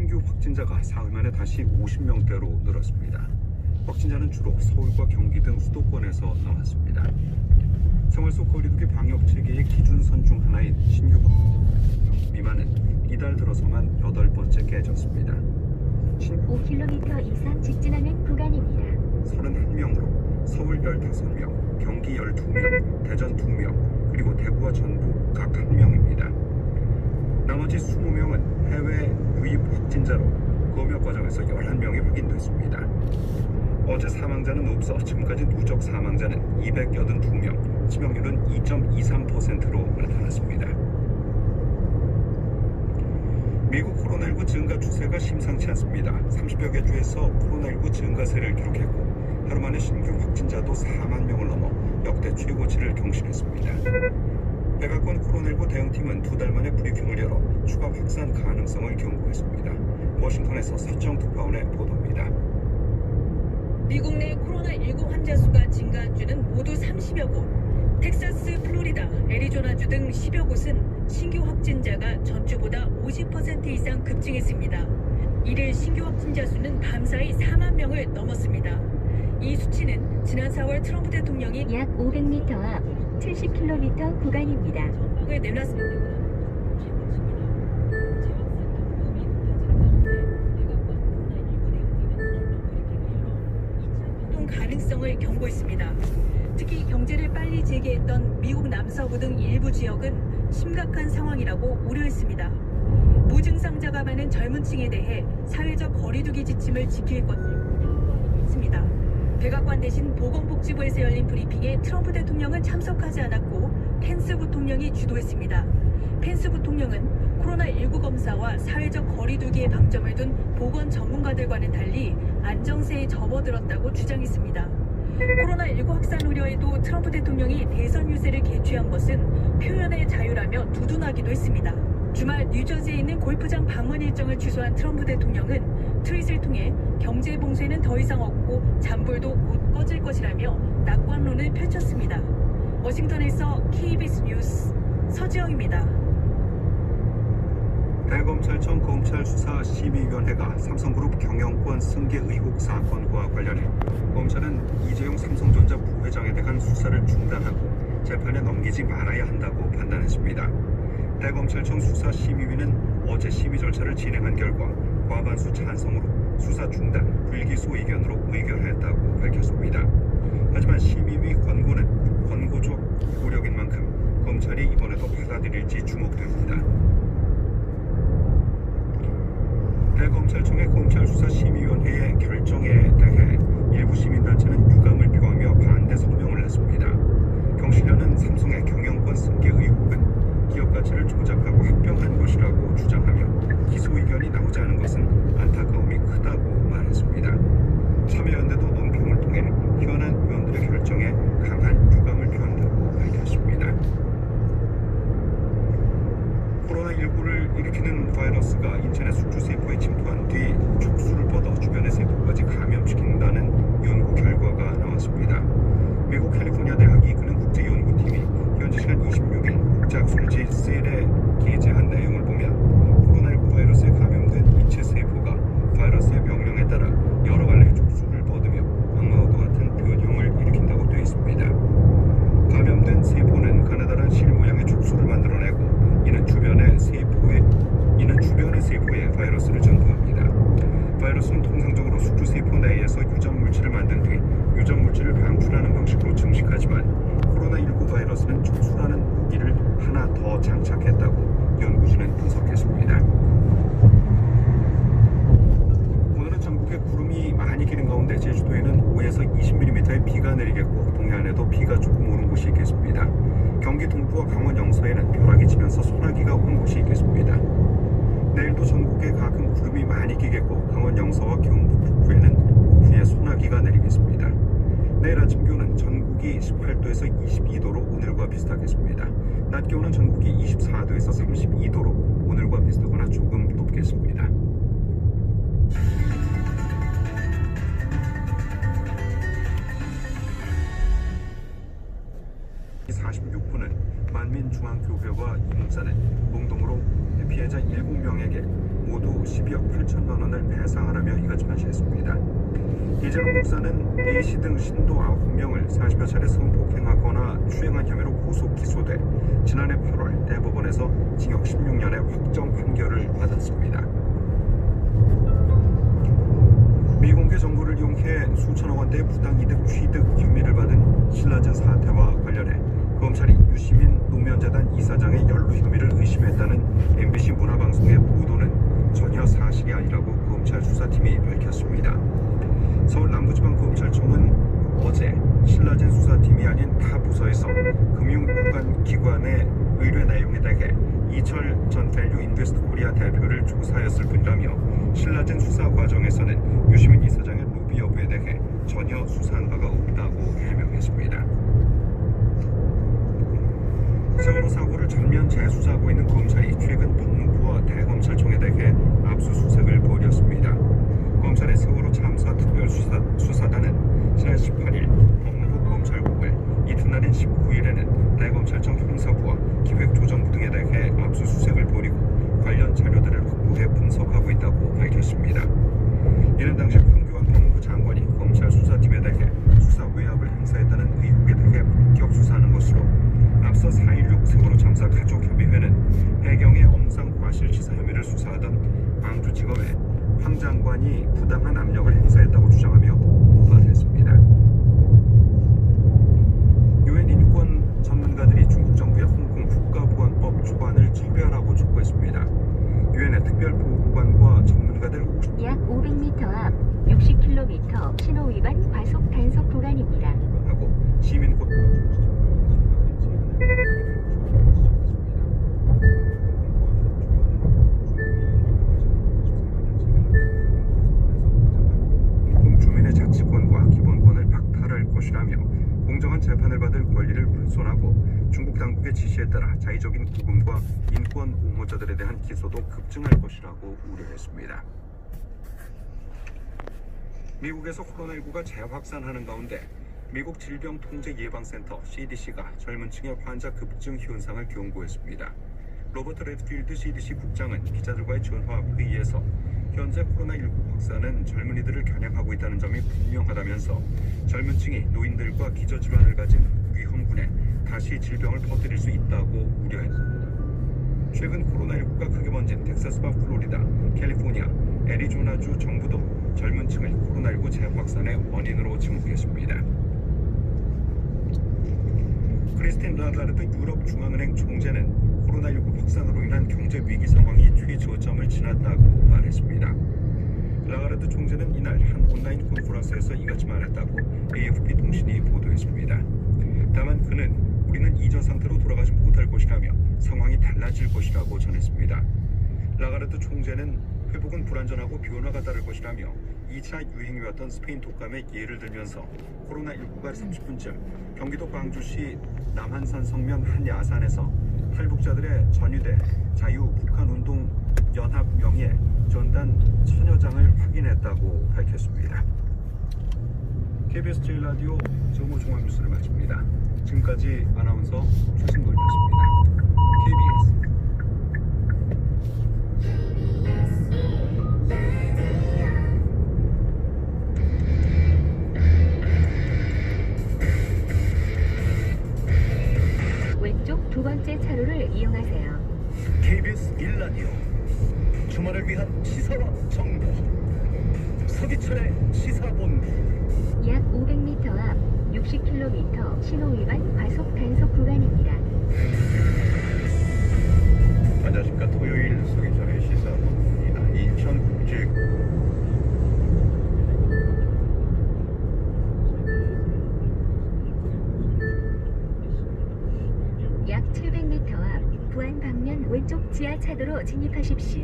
신규 확진자가 사흘 만에 다시 50명대로 늘었습니다. 확진자는 주로 서울과 경기 등 수도권에서 나왔습니다. 생활 속 거리두기 방역 체계의 기준선 중 하나인 신규 확진자 미만은 이달 들어서만 8번째 깨졌습니다. 5km 이상 직진하는 구간입니다. 31명으로 서울 15명, 경기 12명, 대전 2명, 그리고 대구와 전북 각 1명입니다. 나머지 20명은 해외 유입 확진자로 검역 과정에서 11명이 확인됐습니다. 어제 사망자는 없어 지금까지 누적 사망자는 282명, 치명률은 2.23%로 나타났습니다. 미국 코로나19 증가 추세가 심상치 않습니다. 30여 개 주에서 코로나19 증가세를 기록했고 하루 만에 신규 확진자도 4만 명을 넘어 역대 최고치를 경신했습니다. 백악관 코로나19 대응팀은 2달 만에 브리핑을 열어 추가 확산 가능성을 경고했습니다. 워싱턴에서 서정 특파원의 보도입니다. 미국 내 코로나19 환자 수가 증가한 주는 모두 30여 곳. 텍사스, 플로리다, 애리조나주 등 10여 곳은 신규 확진자가 전주보다 50% 이상 급증했습니다. 이를 신규 확진자 수는 밤사이 4만 명을 넘었습니다. 이 수치는 지난 4월 트럼프 대통령이 약 500m 앞 70km 구간입니다. 을 내놨습니다. 가능성을 경고했습니다. 특히 경제를 빨리 재개했던 미국 남서부 등 일부 지역은 심각한 상황이라고 우려했습니다. 무증상자가 많은 젊은 층에 대해 사회적 거리두기 지침을 지킬 것을 했습니다. 백악관 대신 보건복지부에서 열린 브리핑에 트럼프 대통령은 참석하지 않았고 펜스 부통령이 주도했습니다. 펜스 부통령은 코로나19 검사와 사회적 거리두기에 방점을 둔 보건 전문가들과는 달리 안정세에 접어들었다고 주장했습니다. 코로나19 확산 우려에도 트럼프 대통령이 대선 유세를 개최한 것은 표현의 자유라며 두둔하기도 했습니다. 주말 뉴저지에 있는 골프장 방문 일정을 취소한 트럼프 대통령은 트윗을 통해 경제 봉쇄는 더 이상 없고 잔불도 곧 꺼질 것이라며 낙관론을 펼쳤습니다. 워싱턴에서 KBS 뉴스 서지영입니다. 대검찰청 검찰수사심의위원회가 삼성그룹 경영권 승계 의혹 사건과 관련해 검찰은 이재용 삼성전자 부회장에 대한 수사를 중단하고 재판에 넘기지 말아야 한다고 판단했습니다. 대검찰청 수사심의위는 어제 심의 절차를 진행한 결과 과반수 찬성으로 수사 중단, 불기소 의견으로 의결했다고 밝혔습니다. 하지만 심의위 권고는 권고적 고력인 만큼 검찰이 이번에도 받아들일지 주목됩니다. 대검찰청의 검찰수사심의위원회의 결정에 대해 일부 시민단체는 유감을 표하며 반대 성명을 냈습니다. 경실련은 삼성의 경영권 승계 의혹은 기업 가치를 조작하고 합병한 것이라고 주장하며 기소 의견이 나오지 않은 것은 안타까움이 크다고 말했습니다. 참여연대도 논평을 통해 현안 의원들의 결정에 강한 유감을 표한다고 밝혔습니다. 코로나19를 일으키는 바이러스가 인체내 숙주세포에 침투한 뒤 촉수를 뻗어 주변의 세포까지 감염시킨다는 연구 결과가 나왔습니다. 미국 캘리포니아 대학이 이끄는 국제연구팀이 현지 시간 26일 국제학술지 셀에 게재한 내용을 보면 코로나19 바이러스에 감염된 인체 세포가 바이러스의 명령에 따라 여러 갈래의 촉수를 뻗으며 악마와도 같은 변형을 일으킨다고 되어 있습니다. 감염된 세포는 가느다란 실 모양의 촉수를 만들어내고 이는 주변의 세포에 바이러스를 전파합니다. 바이러스는 통상적으로 숙주세포 내에서 유전물질을 만든 뒤 유전물질을 방출하는 방식으로 증식하지만 코로나19 바이러스는 촉수라는 무기를 하나 더 장착했다고 연구진은 분석했습니다. 오늘은 전국에 구름이 많이 기는 가운데 제주도에는 5에서 20mm의 비가 내리겠고 동해안에도 비가 조금 오는 곳이 있겠습니다. 경기 동부와 강원 영서에는 벼락이 치면서 소나기가 오는 곳이 있겠습니다. 내일도 전국에 가끔 구름이 많이 끼겠고 강원 영서와 경북 북부에는 오후에 소나기가 내리겠습니다. 내일 아침 기온은 전국이 18도에서 22도로 오늘과 비슷하겠습니다. 낮 기온은 전국이 24도에서 32도로 오늘과 비슷하거나 조금 높겠습니다. 46분은 만민중앙교회와 이목사는 공동으로 피해자 7명에게 모두 12억 8천만 원을 배상하라며 이같이 했습니다. 이재용 목사는 A씨 등 신도 9명을 40여 차례 성폭행하거나 추행한 혐의로 구속 기소돼 지난해 8월 대법원에서 징역 16년의 확정 판결을 받았습니다. 미공개 정보를 이용해 수천억 원대의 부당이득 취득 혐의를 받은 신라젠 사태와 관련해 검찰이 유시민 노면재단 이사장의 연루 혐의를 의심했다는 MBC 문화방송의 보도는 전혀 사실이 아니라고 검찰 수사팀이 밝혔습니다. 서울 남부지방검찰청은 어제 신라젠 수사팀이 아닌 타 부서에서 금융기관의 의뢰 내용에 대해 이철 전 밸류 인베스트 코리아 대표를 조사했을 뿐이라며 신라젠 수사 과정에서는 유시민 이사장의 로비 여부에 대해 전혀 수사한 바가 없다고 해명했습니다. 세월호 사고를 전면 재수사하고 있는 검찰이 최근 법무부와 대검찰청에 대해 압수수색을 벌였습니다. 검찰의 세월호 참사 특별수사단은 지난 18일 법무부 검찰국을 이튿날인 19일에는 대검찰청 형사부와 기획조정부 등에 대해 압수수색을 벌이고 관련 자료들을 확보해 분석하고 있다고 밝혔습니다. 이는 당시 황교안 법무부 장관이 검찰 수사팀에 대해 수사 외압을 행사했다는 의혹에 대해 본격 수사하는 것으로 앞서 4.16 세월호 참사 가족협의회는 해경의 엄상 과실치사 혐의를 수사하던 광주지검에 황 장관이 부당한 압력을 행사했다고 주장하며 고발했습니다. 유엔 인권 전문가들이 중국 정부의 홍콩 국가보안법 초안을 철회하라고 촉구했습니다. 유엔의 특별보고관과 전문가들 약 500m 앞 60km 신호 위반 과속 단속 구간입니다. 하고 시민권 주민의 자치권과 기본권을 박탈할 것이라며 공정한 재판을 받을 권리를 훼손하고 중국 당국의 지시에 따라 자의적인 구금과 인권 옹호자들에 대한 기소도 급증할 것이라고 우려했습니다. 미국에서 코로나19가 재확산하는 가운데 미국 질병통제예방센터 CDC가 젊은 층의 환자 급증 현상을 경고했습니다. 로버트 레드필드 CDC 국장은 기자들과의 전화 회의에서 현재 코로나19 확산은 젊은이들을 겨냥하고 있다는 점이 분명하다면서 젊은 층이 노인들과 기저질환을 가진 위험군에 다시 질병을 퍼뜨릴 수 있다고 우려했습니다. 최근 코로나19가 크게 번진 텍사스와 플로리다, 캘리포니아, 애리조나주 정부도 젊은 층을 코로나19 재확산의 원인으로 지목했습니다. 크리스틴 라가르드 유럽중앙은행 총재는 코로나19 확산으로 인한 경제 위기 상황이 최저점을 지났다고 말했습니다. 라가르드 총재는 이날 한 온라인 컨퍼런스에서 이같이 말했다고 AFP 통신이 보도했습니다. 다만 그는 우리는 이전 상태로 돌아가지 못할 것이라며 상황이 달라질 것이라고 전했습니다. 라가르드 총재는 회복은 불안전하고 변화가 따를 것이라며 2차 유행이었던 스페인 독감의 예를 들면서 코로나19가 30분쯤 경기도 광주시 남한산 성면 한 야산에서 탈북자들의 전유대 자유북한운동연합 명의의 전단 1000여 장을 확인했다고 밝혔습니다. KBS 제1라디오 정오 종합 뉴스를 마칩니다. 지금까지 아나운서 최승돈이었습니다. KBS 왼쪽 두 번째 차로를 이용하세요. KBS 1라디오 주말을 위한 시사와 정보 서기철의 시사본부 약 500m 앞 60km 신호 위반 과속 단속 구간입니다. 안녕하십니까. 토요일 서기철의 시사본부입니다. 인천국제 약 700m 앞 부안 방면 왼쪽 지하차도로 진입하십시오.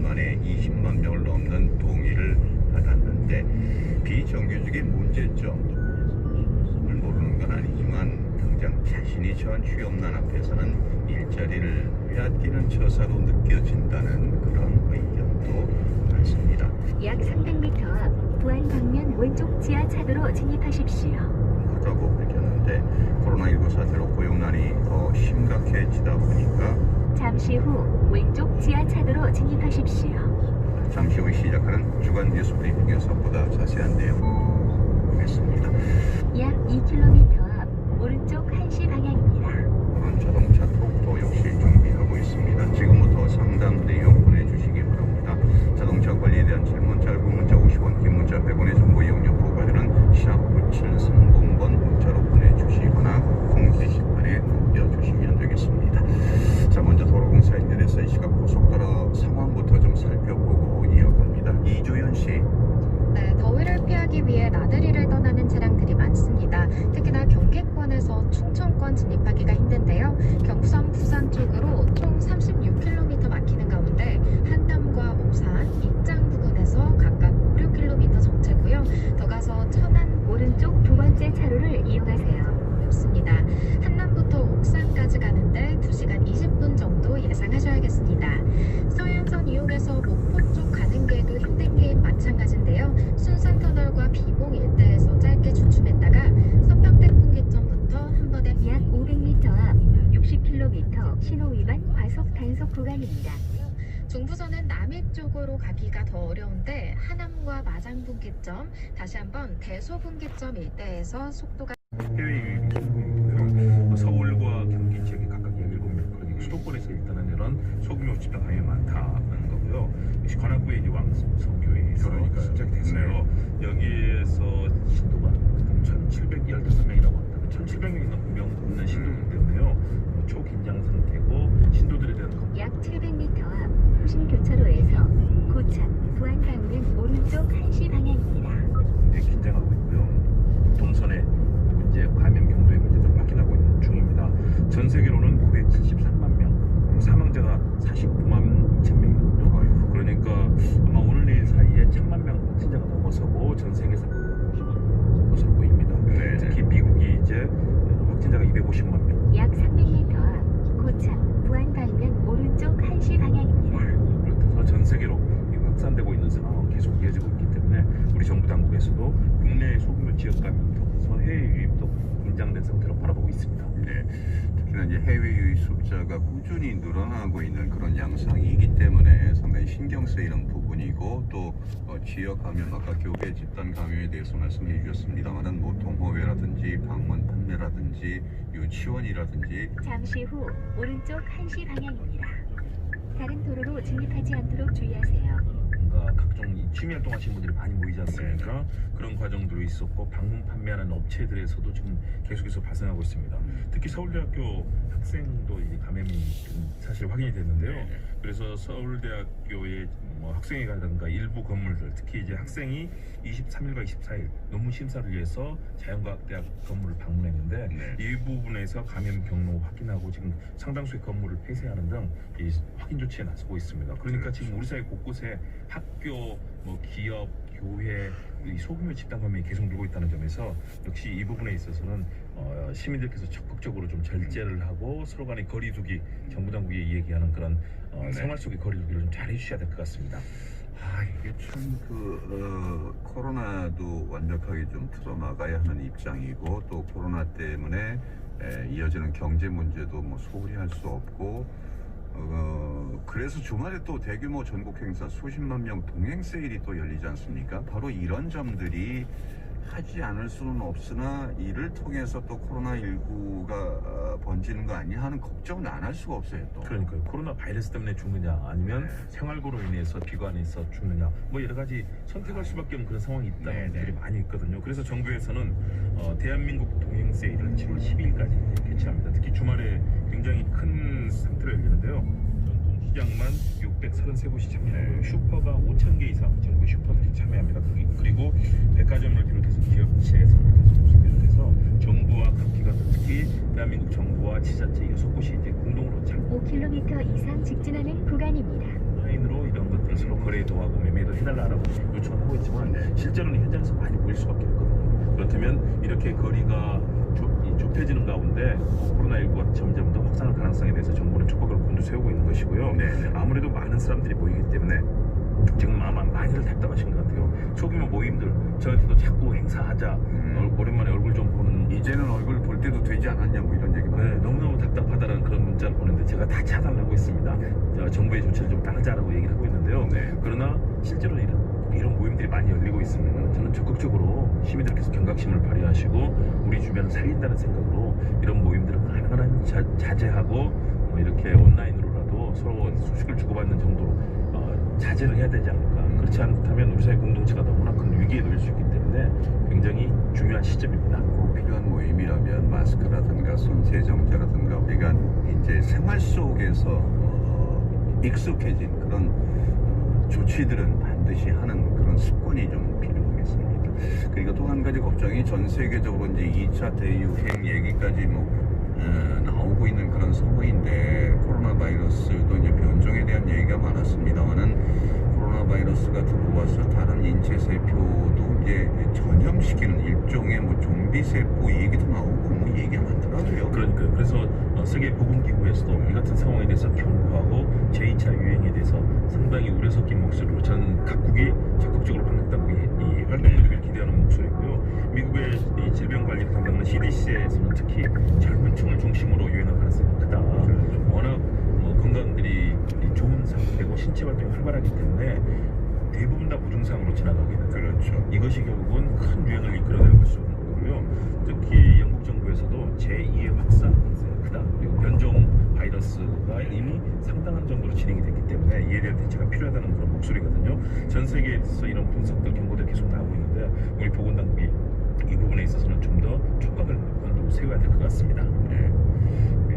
만에 20만 명을 넘는 동의를 받았는데 비정규직의 문제점을 모르는 건 아니지만 당장 자신이 처한 취업난 앞에서는 일자리를 빼앗기는 처사로 느껴진다는 그런 의견도 많습니다. 약 300m 앞 부안 방면 왼쪽 지하차도로 진입하십시오. 하다고 밝혔는데 코로나19 사태로 고용난이 더 심각해지다 보니까 잠시 후 왼쪽 지하차도로 진입하십시오. 잠시 후 시작하는 주간 뉴스 브리핑에서 보다 자세한 내용 보겠습니다. 약 2km 앞 오른쪽 1시 방향입니다. 오늘 자동차 톡도 역시 준비하고 있습니다. 지금부터 상담 내용 보내주시기 바랍니다. 자동차 관리에 대한 질문, 짧은 문자 50원, 긴 문자 100원의 정보 이용료 부과되는 샵 9730번 문자로 보내주시거나 공 게시판에 남겨주시면 되겠습니다. 자, 먼저 도로공사 인근에서 이 시각 고속도로 상황부터 좀 살펴보고 이어갑니다. 이주연 씨. 네, 더위를 피하기 위해 나들이를 떠나는 차량들이 많습니다. 특히나 경계권에서 충청권 진입하기가 힘든데요. 경부선 부산 쪽으로 총 36km 막히는 가운데 한남과 옥산, 입장 부근에서 각각 5, 6km 정체고요. 더 가서 천안 오른쪽 두 번째 차로를 이용하세요. 없습니다. 한남부터 옥산까지 가는데 2시간 20분 정도 예상하셔야겠습니다. 서해안선 이용해서 목포 쪽 가는 길도 힘든 게 마찬가지인데요. 순산터널과 비봉 일대에서 짧게 주춤했다가 서평택 분기점부터 한 번에 약 500m 앞 60km 신호 위반 과속 단속 구간입니다. 중부선은 남해 쪽으로 가기가 더 어려운데 하남과 마장 분기점, 다시 한번 대소 분기점 일대에서 속도가 해외 유입이 보이고요. 서울과 경기 지역이 각각 약 7명, 그러니까 수도권에서 일단은 이런 소규모 집단 감염이 많다는 거고요. 역시 관악구의 이제 왕성교회에서 시작이 됐어요. 여기에서 신도가 1,715명이라고 합니다. 1,700명이 넘는 신도들 때문에요. 초긴장 상태고 신도들에 대한 약 700m 앞 호신교차로에서 고창, 부안 방면 오른쪽 1시 방향입니다. 굉장히 긴장하고 있고요. 동선의 문제, 감염 경로의 문제도 확인하고 있는 중입니다. 전 세계로는 973만 명, 사망자가 49만 2천 명이거든요. 그러니까 아마 오늘 내일 사이에 1,000만 명 확진자가 넘어서고 전 세계에서 것으로 보입니다. 네. 특히 미국이 이제 확진자가 250만 명. 약 300m 앞 고창, 부안 방면 오른쪽 1시 방향입니다. 그래서 전 세계로 확산되고 있는 상황은 계속 이어지고 있기 때문에 우리 정부 당국에서도 국내 소규모 지역 감염 통해서 해외 유입도 긴장된 상태로 바라보고 있습니다. 네, 특히나 이제 해외 유입 숫자가 꾸준히 늘어나고 있는 그런 양상이기 때문에 상당히 신경 쓰이는 부분이고 또 지역 감염, 아까 교계 집단 감염에 대해서 말씀해 주셨습니다만은 뭐 동호회라든지 방문 판매라든지 유치원이라든지 잠시 후 오른쪽 1시 방향입니다. 다른 도로로 진입하지 않도록 주의하세요. 뭔가 각종 취미 활동하시는 분들이 많이 모이지 않습니까? 그런 과정들이 있었고 방문 판매하는 업체들에서도 지금 계속해서 발생하고 있습니다. 특히 서울대학교 학생도 이제 감염이 사실 확인이 됐는데요. 그래서 서울대학교의 학생회관이라든가 일부 건물들, 특히 이제 학생이 23일과 24일 논문 심사를 위해서 자연과학대학 건물을 방문했는데 이 부분에서 감염 경로 확인하고 지금 상당수의 건물을 폐쇄하는 등 이 확인 조치에 나서고 있습니다. 그러니까 지금 우리 사회 곳곳에 학교, 기업, 교회, 이 소규모 집단 감염이 계속 늘고 있다는 점에서 역시 이 부분에 있어서는 시민들께서 적극적으로 좀 절제를 하고 서로 간의 거리두기, 정부 당국이 얘기하는 그런 생활 속의 거리두기를 좀 잘 해주셔야 될 것 같습니다. 이게 참 코로나도 완벽하게 좀 틀어막아야 하는 입장이고 또 코로나 때문에 이어지는 경제 문제도 소홀히 할 수 없고 그래서 주말에 또 대규모 전국 행사 수십만 명 동행 세일이 또 열리지 않습니까? 바로 이런 점들이 하지 않을 수는 없으나 이를 통해서 또 코로나19가 번지는 거 아니냐 하는 걱정은 안 할 수가 없어요. 또. 그러니까요. 코로나 바이러스 때문에 죽느냐 아니면 생활고로 인해서 비관해서 죽느냐 여러 가지 선택할 수밖에 없는 그런 상황이 있다는 분들이 많이 있거든요. 그래서 정부에서는 대한민국 동행 세일을 7월 12일까지 개최합니다. 특히 주말에 굉장히 큰 상태로 열리는데요. 전통시장만 633곳이 참여하고 슈퍼가 5,000개 이상 전국 슈퍼들이 참여합니다. 그리고 백화점을 비롯해서 기업체, 산업단체를 비롯해서 정부와 각 기관들, 특히 대한민국 정부와 지자체 6곳이 이제 공동으로 참여. 5km 이상 직진하는 구간입니다. 온라인으로 이런 것들 서로 거래도 하고 매매도 해달라고 요청하고 있지만 실제로는 현장에서 많이 보일 수밖에 없거든요. 그렇다면 이렇게 거리가 좁혀지는 가운데 코로나19가 점점 더 확산할 가능성에 대해서 정부는 촉각을 곤두세우고 있는 것이고요. 아무래도 많은 사람들이 모이기 때문에 지금 아마 많이들 답답하신 것 같아요. 소규모 모임들 저한테도 자꾸 행사하자, 오랜만에 얼굴 좀 보는 이제는 얼굴 볼 때도 되지 않았냐 이런 얘기 많아요. 너무너무 답답하다는 그런 문자를 보냈는데 제가 다 차단하고 있습니다. 정부의 조치를 좀 따르자라고 얘기를 하고 있는데요. 그러나 실제로 이런 모임들이 많이 열리고 있으면 저는 적극적으로 시민들께서 경각심을 발휘하시고 우리 주변을 살린다는 생각으로 이런 모임들을 가능한 자제하고 이렇게 온라인으로라도 서로 소식을 주고받는 정도로 자제를 해야 되지 않을까. 그렇지 않다면 우리 사회 공동체가 너무나 큰 위기에 놓일 수 있기 때문에 굉장히 중요한 시점입니다. 꼭 필요한 모임이라면 마스크라든가 손 세정제라든가 우리가 이제 생활 속에서 익숙해진 그런 조치들은 반드시 하는 그런 습관이 좀 필요하겠습니다. 그리고 또 한 가지 걱정이 전 세계적으로 이제 2차 대유행 얘기까지 나오고 있는 그런 상황인데 코로나 바이러스도 이제 변종에 대한 얘기가 많았습니다만은 코로나 바이러스가 들어와서 다른 인체 세포도 이제 전염시키는 일종의 좀비 세포 얘기도 나오고 얘기가 많더라고요. 그러니까요. 그래서 세계보건기구에서도 이 같은 상황에 대해서 경고하고 제2차 유행에 대해서 상당히 우려 섞인 목소리로 전 각국이 적극적으로 방역당국이 이 활동들을 기대하는 목소리고요. 미국의 이 질병관리를 담당하는 CDC에서는 특히 젊은 층을 중심으로 유행할 가능성이 크다. 워낙 건강들이 좋은 상태고 신체 활동이 활발하기 때문에 대부분 다 무증상으로 지나가게 된다. 그렇죠. 이것이 결국은 큰 유행을 이끌어낼 것이 없는 거고요. 특히 영국 정부에서도 제2의 확산 가능성이 크다. 그리고 변종 바이러스가 이미 상당한 정도로 진행이 됐기 때문에 이에 대한 대처가 필요하다는 그런 목소리거든요. 전 세계에서 이런 분석들, 경고들 계속 나오고 있는데 우리 보건당국이 이 부분에 있어서는 좀 더 촉각을 세워야 될 것 같습니다. 네.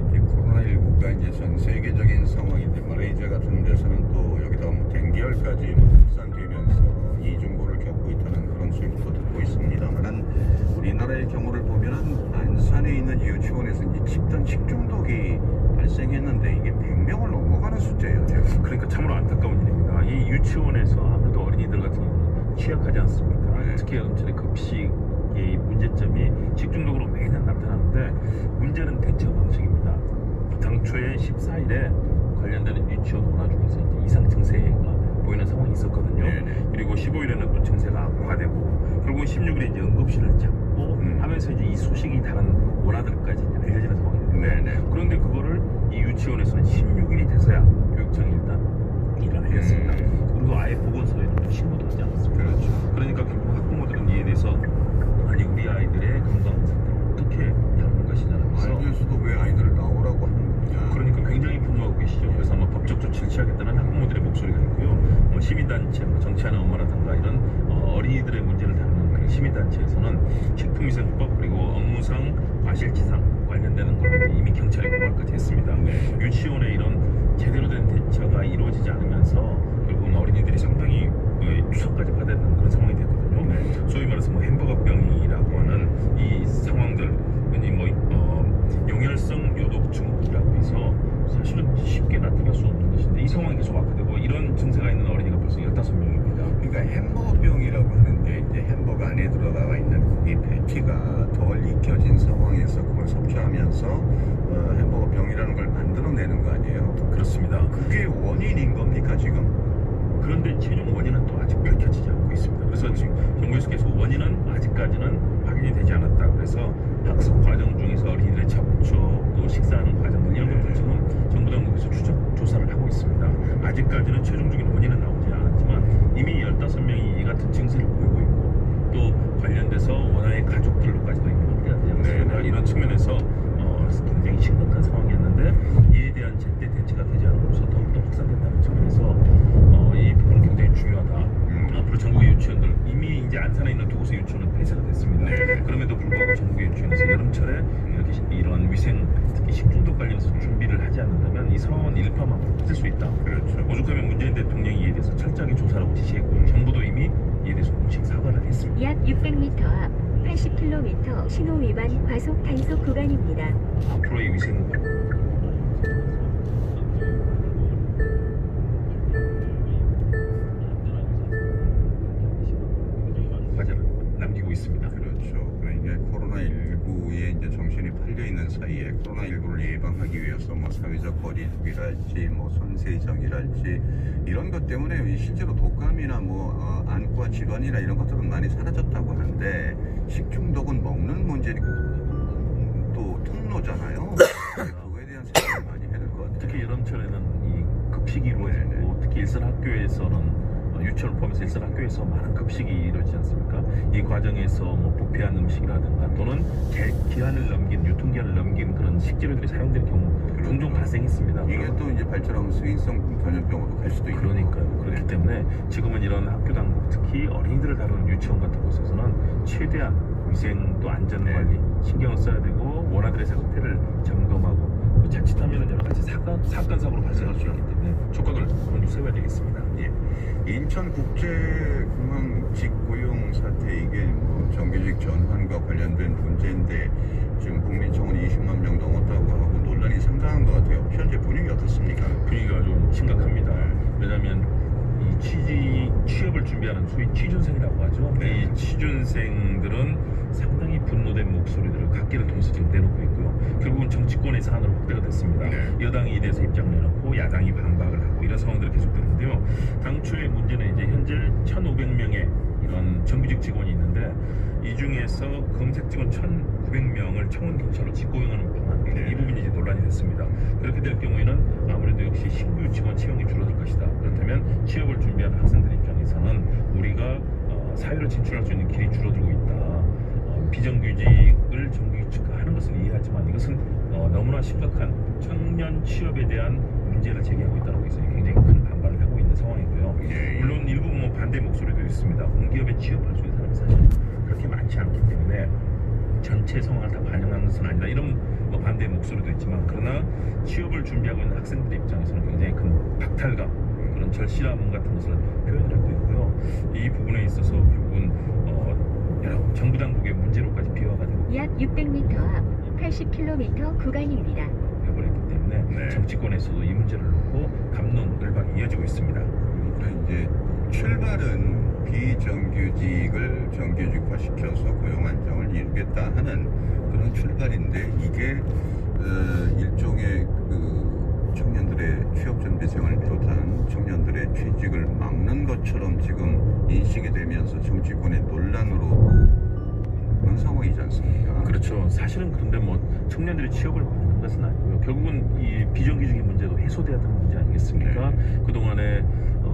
이제 코로나19가 이제 전 세계적인 상황인데 말레이시아 같은 데서는 또 여기다 댕기열까지 확산되면서 이중고를 겪고 있다는 그런 소식도 듣고 있습니다만은 우리나라의 경우를 보면은 안산에 있는 유치원에서 이제 집단 식중독이 발생했는데 이게 100명을 넘어가는 숫자예요. 그러니까 참으로 안타까운 일입니다. 이 유치원에서 아무래도 어린이들 같은 경우는 취약하지 않습니까? 네. 특히 연철의 급식의 문제점이 식중독으로 매년 나타나는데 문제는 대처 방식입니다. 당초에 14일에 관련되는 유치원 원화 중에서 이제 이상 증세가 보이는 상황이 있었거든요. 네네. 그리고 15일에는 그 증세가 악화되고 결국 16일에 이제 응급실을 잡고 하면서 이제 이 소식이 다른 원화들까지 이제 알려지는 상황이 됐는데 네네. 그런데 그거를 이 유치원에서는 16일이 돼서야 교육청이 일단 일을 알렸습니다. 그리고 아예 보건소에는 신고도 하지 않았습니다. 그렇죠. 그러니까 결국 학부모들은 이에 대해서 아니 우리 아이들의 건강 상태를 어떻게 다루는 것이냐는 그래서 알면서도 왜 아이들을 나오라고 하는 거냐. 그러니까 굉장히 분노하고 계시죠. 그래서 아마 법적 조치를 취하겠다는 학부모들의 목소리가 있고요. 시민단체, 정치하는 엄마라든가 이런 어린이들의 문제를 다루는 그런 시민단체에서는 식품위생법 그리고 업무상 과실치상 관련되는 걸로 이미 경찰에 고발까지 했습니다. 네. 유치원에 이런 제대로 된 대처가 이루어지지 않으면서 결국은 어린이들이 상당히 추적까지 받아야 되는 그런 상황이 됐거든요. 네. 소위 말해서 행버거병이라고 하는 이 상황들, 흔히 용혈성 요독증이라고 해서 사실은 쉽게 나타날 수 없는 것인데 이 상황이 계속 악화되고 이런 증세가 있는 어린이가 벌써 15명입니다. 그러니까 햄버거병이라고 하는데 이제 햄버거 안에 들어가 있는 이 패티가 덜 익혀진 상황에서 그걸 섭취하면서 햄버거병이라는 걸 만들어내는 거 아니에요? 그렇습니다. 그게 원인인 겁니까 지금? 그런데 최종 원인은 또 아직 밝혀지지 않고 있습니다. 그래서 지금 정부에서 계속 원인은 아직까지는 확인이 되지 않았다. 그래서 학습 과정 중에서 어린이들의 접촉, 또 식사하는 과정 이런 것들 지금 정부 당국에서 추적 조사를 하고 있습니다. 아직까지는 최종적인 원인은 나오지 않았지만 이미 15명이 이 같은 증세를 보이고 있고 또 관련돼서 원화의 가족들로까지도 이미 확대가 되지 않습니다. 이런 측면에서 굉장히 심각한 상황이었는데 이에 대한 제때 대처가 되지 않으면서 더욱더 확산된다는 측면에서 이 부분은 굉장히 중요하다. 앞으로 전국의 유치원들 이미 이제 안산에 있는 두 곳의 유치원은 폐쇄가 됐습니다. 그럼에도 불구하고 전국의 유치원에서 여름철에 이렇게 이런 위생 특히 식중독 관련해서 준비를 하지 않는다면 이 상황은 일파만파로 터질 수 있다. 그렇죠. 오죽하면 문재인 대통령이 이에 대해서 철저하게 조사라고 지시했고 정부도 이미 이에 대해서 공식 사과를 했습니다. 약 600m 앞 80km 신호 위반 과속 단속 구간입니다. 앞으로의 위생 과제를 남기고 있습니다. 그렇죠. 그러니까 코로나19에 이제 정신이 팔려 있는 사이에 코로나19를 예방하기 위해서 뭐 사회적 거리두기랄지 뭐 손세정이랄지 이런 것 때문에 실제로 독감이나 뭐 안과 질환이나 이런 것들은 많이 사라졌다고 하는데 식중독은 먹는 문제니까 또 통로잖아요. 그거에 대한 생각을 많이 해야 될 것 같아요. 특히 여름철에는 이 급식이 이루어지고 특히 일선 학교에서는 유치원을 포함해서 일선 학교에서 많은 급식이 이루어지지 않습니까? 이 과정에서 뭐 부패한 음식이라든가 또는 기한을 넘긴 유통기한을 넘긴 그런 식재료들이 사용되는 경우 종종 발생했습니다. 이게 또 이제 발전하면서 인성 전염병으로 갈 수도 있고. 그러니까요. 그렇기 때문에 지금은 이런 학교 당국, 특히 어린이들을 다루는 유치원 같은 곳에서는 최대한 위생 또 안전 관리 신경을 써야 되고 원아들의 상태를 점검하고 또 자칫하면 여러 가지 사건 사고로 발생할 수 있기 때문에 조건을 먼저 세워야 되겠습니다. 예. 인천국제공항 직고용 사태 이게 뭐 정규직 전환과 관련된 문제인데 지금 국민청원 20만 명 넘었다고 하고 논란이 상당한 것 같아요. 현재 분위기 어떻습니까? 분위기가 좀 심각합니다. 왜냐하면 이 취업을 준비하는 소위 취준생이라고 하죠. 네. 이 취준생들은 상당히 분노된 목소리들을 각기를 통해서 지금 내놓고 있고요. 결국은 정치권의 사안으로 확대가 됐습니다. 네. 여당이 이에 대해서 입장을 내놓고 야당이 반박을 하고 이런 상황들이 계속되는데요. 당초의 문제는 이제 현재 1,500명의 이런 정규직 직원이 있는데 이 중에서 검색 직원 1,900명을 청원 경찰로 직고용하는 방안, 네. 이 부분이 이제 논란이 됐습니다. 그렇게 될 경우에는 아무래도 역시 신규 직원 채용이 줄어들 것이다. 그렇다면 취업을 준비하는 학생들 입장에서는 우리가 사회로 진출할 수 있는 길이 줄어들고 있다. 비정규직을 정규직화하는 것은 이해하지만 이것은 너무나 심각한 청년 취업에 대한 문제를 제기하고 있다는 것에서 굉장히 큰 반발을 하고 있는 상황이고요. 예. 물론 일부 뭐 반대 목소리도 있습니다. 공기업에 취업할 수 있는 사람이 사실 그렇게 많지 않기 때문에 전체 상황을 다 반영하는 것은 아니다. 이런 뭐 반대 목소리도 있지만 그러나 취업을 준비하고 있는 학생들 입장에서는 굉장히 큰 박탈감 그런 절실함 같은 것을 표현을 하고 있고요. 이 부분에 있어서 결국은 여러 정부 당국의 문제로까지 비화가 되고 약 600m 앞 80km 구간입니다. 되어버렸기 때문에 네. 정치권에서도 이 문제를 놓고 갑론을박이 이어지고 있습니다. 그러니까 이제 출발은 비정규직을 정규직화시켜서 고용 안정을 이루겠다 하는 그런 출발인데 이게 일종의 그 청년들의 취업 준비생을 비롯한 청년들의 취직을 막는 것처럼 지금 인식이 되면서 정치권의 논란으로 그런 상황이지 않습니까? 그렇죠. 사실은 그런데 뭐 청년들이 취업을 막는 것은 아니고요. 결국은 이 비정규직의 문제도 해소돼야 되는 문제 아니겠습니까? 그동안에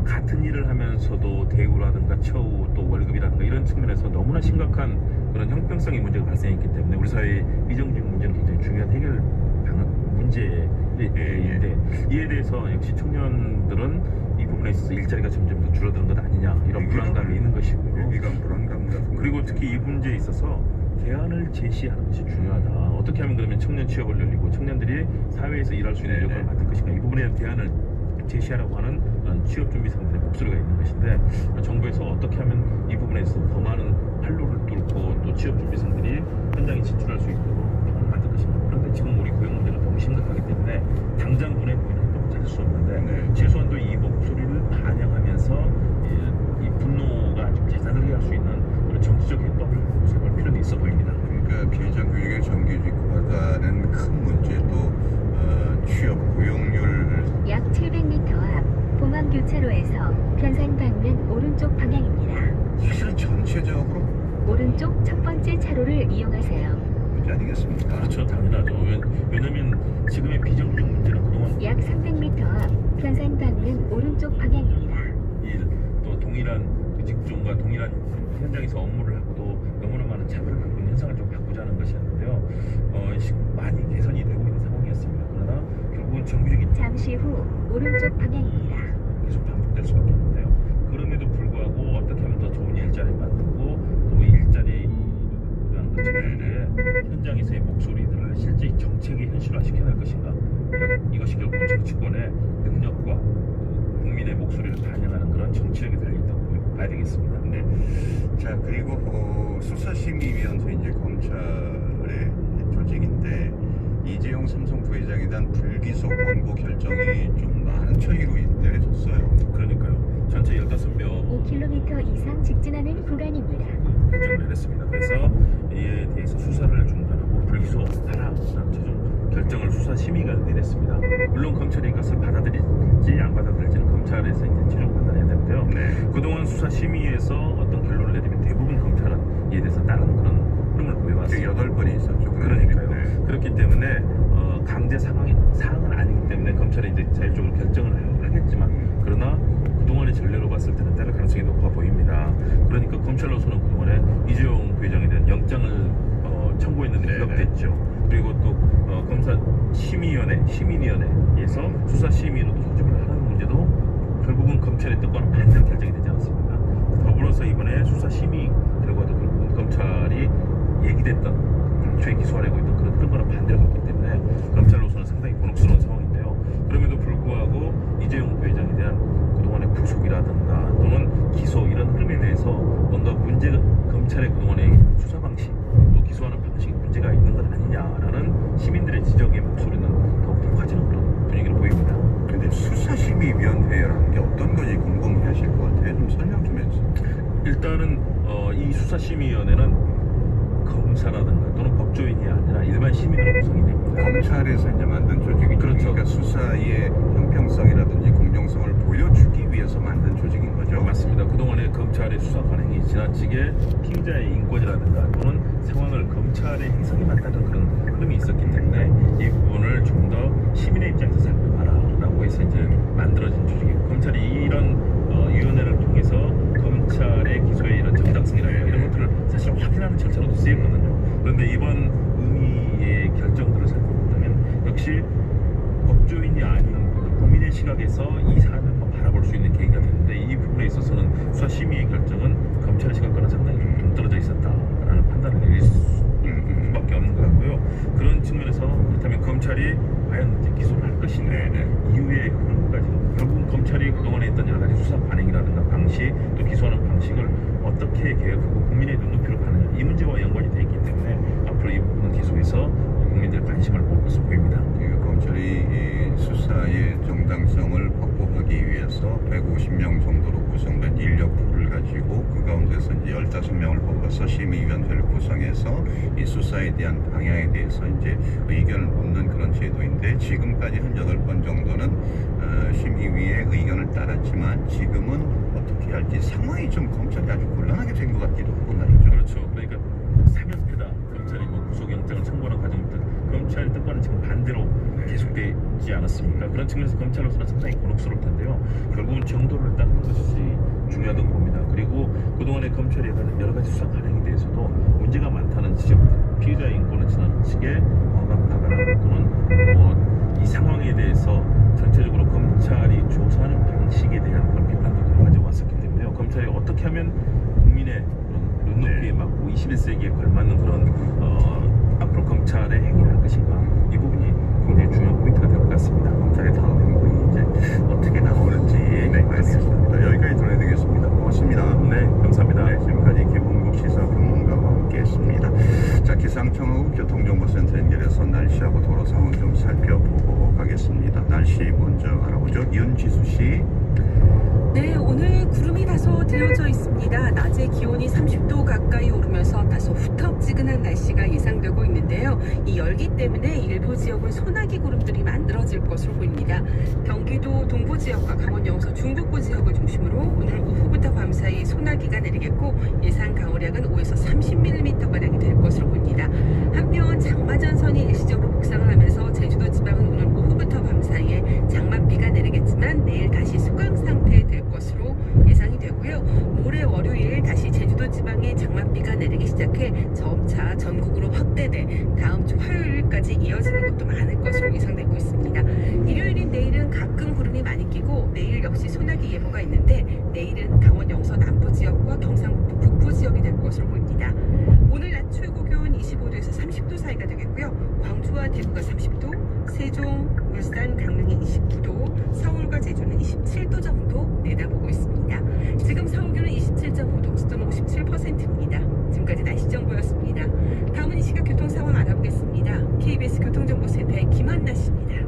같은 일을 하면서도 대우라든가 처우 또 월급이라든가 이런 측면에서 너무나 심각한 그런 형평성의 문제가 발생했기 때문에 우리 사회의 비정규직 문제는 굉장히 중요한 해결 방안 문제인데 이에 대해서 역시 청년들은 이 부분에 있어서 일자리가 점점 더 줄어드는 것 아니냐 이런 불안감이 있는 것이고요. 위기감 불안감 같은 그리고 특히 이 문제에 있어서 대안을 제시하는 것이 중요하다. 어떻게 하면 그러면 청년 취업을 늘리고 청년들이 사회에서 일할 수 있는 네네. 여건을 만들 것인가 이 부분에 대한 대안을 제시하라고 하는 그런 취업 준비 상들의 목소리가 있는 것인데 정부에서 어떻게 하면 이 부분에서 더 많은 활로를 뚫고 또 취업 준비생들이 현장에 진출할 수 있도록 방안을 만들 것인가. 그런데 지금 우리 고용 문제가 너무 심각하기 때문에 당장 눈에 보이는 행동을 찾을 수 없는데 네. 최소한도 이 목소리를 반영하면서 이 분노가 좀 잦아들게 할 수 있는 그런 정치적 행동을 모색할 필요도 있어 보입니다. 그러니까 비정규직의 정규직화라는 큰 문제도 취업 고용률 약 700m 앞 봉암교차로에서 변산 방면 오른쪽 방향입니다. 사실은 전체적으로 오른쪽 첫 번째 차로를 이용하세요. 문제 아니겠습니까? 그렇죠. 당연하죠. 왜냐면 지금의 비정규직 문제는 그동안 약 300m 앞 변산 방면 오른쪽 방향입니다. 또 동일한 그 직종과 동일한 현장에서 업무를 하고도 너무나 많은 차별을 받고 있는 현상을 좀 바꾸자는 것이었는데요. 많이 개선이 되고 있는 상황이었습니다. 그러나 결국은 정규직이 잠시 후 오른쪽 방향입니다. 계속 반복될 수밖에 없는데요. 그럼에도 불구하고 어떻게 하면 더 좋은 일자리를 만들고 또 일자리 하는 것들에 현장에서의 목소리들을 실제 정책에 현실화시켜낼 것인가 이것이 결국은 정치권의 능력과 국민의 목소리를 반영하는 그런 정치력이 달려있다고 봐야 되겠습니다. 네. 자 그리고 수사심의위원회 이제 검찰의 조직인데 이재용 삼성 부회장에 대한 불기소 권고 결정이 좀 많은 차이로 내려졌어요. 그러니까요. 전체 15명 5km 이상 직진하는 구간입니다. 결정을 내렸습니다. 그래서 이에 대해서 수사를 중단하고 불기소하라는 최종 결정을 수사심의가 내렸습니다. 물론 검찰이 이것을 받아들일지 안 받아들일지는 검찰에서 이제 최종 판단해야 되는데요. 네. 그동안 수사심의에서 어떤 결론을 내리면 대부분 검찰은 이에 대해서 따르는 그런 흐름을 보여왔습니다. 8번이 있었죠. 그러니까요. 네. 그렇기 때문에 강제 사항은 아니기 때문에 검찰이 이제 자율적으로 결정을 하겠지만 그러나 그동안의 전례로 봤을 때는 따라갈 있죠. 그리고 또 검사 시민위원회에서 수사 심의로도 소집을 하는 문제도 결국은 검찰의 뜻과는 반대로 결정이 되지 않았습니까? 더불어서 이번에 수사 심의 결과도 결국은 검찰이 얘기됐던 당초에 기소하려고 했던 그런 뜻과는 반대로 갔기 때문에 검찰로서는 상당히 곤혹스러운 상황인데요. 그럼에도 불구하고 이재용 부회장에 대한 그동안의 구속이라든가 또는 기소 이런 흐름에 대해서 뭔가 검찰의 그동안의 수사 방식 또 기소하는 방식이 문제가 있는 것 아니냐라는 시민들의 지적의 목소리는 더욱 커지는 그런 분위기를 보입니다. 근데 수사심의위원회라는 게 어떤 건지 궁금해하실 것 같아요. 좀 설명 좀 해주세요. 일단은 이 수사심의위원회는 검사라든가 또는 법조인이 아니라 일반 시민으로 구성이 됩니다. 검찰에서 이제 만든 조직이죠. 그렇죠. 그러니까 수사의 형평성이라든지 공정성을 보여주기 위해서 만든 조직인 거죠. 맞습니다. 그동안의 검찰의 수사 관행이 지나치게 피의자의 인권이라든가 또는 상황을 검찰의 해석이 맞다는 그런 흐름이 있었기 때문에 이 부분을 좀 더 시민의 입장에서 살펴봐라라고 해서 이제 만들어진 조직이고 검찰이 이런 위원회를 통해서 검찰의 기소의 이런 정당성이라든가 이런 것들을 사실 확인하는 절차로도 쓰였거든요. 그런데 이번 의미의 결정들을 살펴본다면 역시 법조인이 아닌 국민의 시각에서 이 사안을 한번 바라볼 수 있는 계기가 됐는데 이 부분에 있어서는 수사심의의 결정은 검찰의 시각과는 상당히 좀 동떨어져 있었다라는 판단을 내릴 수밖에 없는 것 같고요. 그런 측면에서 그렇다면 검찰이 과연 이제 기소를 할 것인가 이후의 흐름까지 결국은 검찰이 그동안에 했던 여러 가지 수사 관행이라든가 방식 또 기소하는 방식을 어떻게 개혁하고 국민의 눈높이로 가느냐 이 문제와 연관이 되어 있기 때문에 앞으로 이 부분은 계속해서 국민들의 관심을 모을 것으로 보입니다. 검찰이 이 수사의 정당성을 확보하기 위해서 150명 정도로 구성된 인력풀을 가지고 그 가운데서 이제 15명을 뽑아서 심의위원회를 구성해서 이 수사에 대한 방향에 대해서 이제 의견을 묻는 그런 제도인데 지금까지 한 8번 정도는 심의위의 의견을 따랐지만 지금은 어떻게 할지 상황이 좀 검찰이 아주 곤란하게 된 것 같기도 하고 말이죠. 그렇죠. 그러니까 사면패다. 검찰이 뭐 구속영장을 청구하는 과정부터 검찰 뜻과는 지금 반대로 계속되지 않았습니까? 그런 측면에서 검찰로서는 상당히 곤혹스러울 텐데요. 결국은 정도를 따르는 것이 중요하다고 봅니다. 그리고 그동안의 검찰의 여러 가지 수사 관행에 대해서도 문제가 많다는 지적들, 피의자 인권을 지나치게 억압하거나 또는 이 상황에 대해서 전체적으로 검찰이 조사하는 방식에 대한 그런 비판들을 가지고 왔었기 때문에요. 검찰이 어떻게 하면 국민의 그런 눈높이에 맞고 21세기에 걸맞는 그런 앞으로 검찰의 행위를 할 것인가 이 부분이 굉장히 중요한 포인트가 될 것 같습니다. 검찰의 다음 행동이 이제 어떻게 나오는지 알겠습니다. 여기까지 전해드리겠습니다. 고맙습니다. 네, 감사합니다. 네, 지금까지 김홍국 시사평론가와 함께했습니다. 자, 기상청하고 교통정보센터 연결해서 날씨하고 도로 상황 좀 살펴보고 가겠습니다. 날씨 먼저 알아보죠. 윤지수 씨. 네, 오늘 구름이 다소 들려져 있습니다. 낮에 기온이 30도 가까이 오르면서 다소 후텁지근한 날씨가 예상되고 있는데요. 이 열기 때문에 일부 지역은 소나기 구름들이 만들어질 것으로 보입니다. 경기도 동부 지역과 강원 영서 중북부 지역을 중심으로 오늘 오후부터 밤 사이 소나기가 내리겠고 예상 강우량은 5에서 30mm가량이 될 것으로 보입니다. 한편 장마전선이 일시적으로 북상을 하면서 제주도 지방은 오늘 오후부터 밤 사이에 장맛비가 내리겠지만 내일 다시 수강 상태에 될 것으로 예상이 되고요. 모레 월요일 다시 제주도 지방에 장맛비가 내리기 시작해 점차 전국으로 확대돼 다음 주 화요일까지 이어지는 것도 많을 것으로 예상되고 있습니다. 일요일인 내일은 가끔 구름이 많이 끼고 내일 역시 소나기 예보가 있는데 내일은 강원 영서 남부 지역과 경상북도 북부 지역이 될 것으로 보입니다. 오늘 낮 최고 기온 25도에서 30도 사이가 되겠고요. 광주와 대구가 30도, 세종, 울산, 강릉이 29도, 서울과 제주는 27도 정도 내다보고 있습니다. 지금 서울 기온은 27.5도, 습도는 57%입니다. 지금까지 날씨 정보였습니다. 다음은 이 시각 교통 상황 알아보겠습니다. KBS 교통정보센터의 김한나 씨입니다.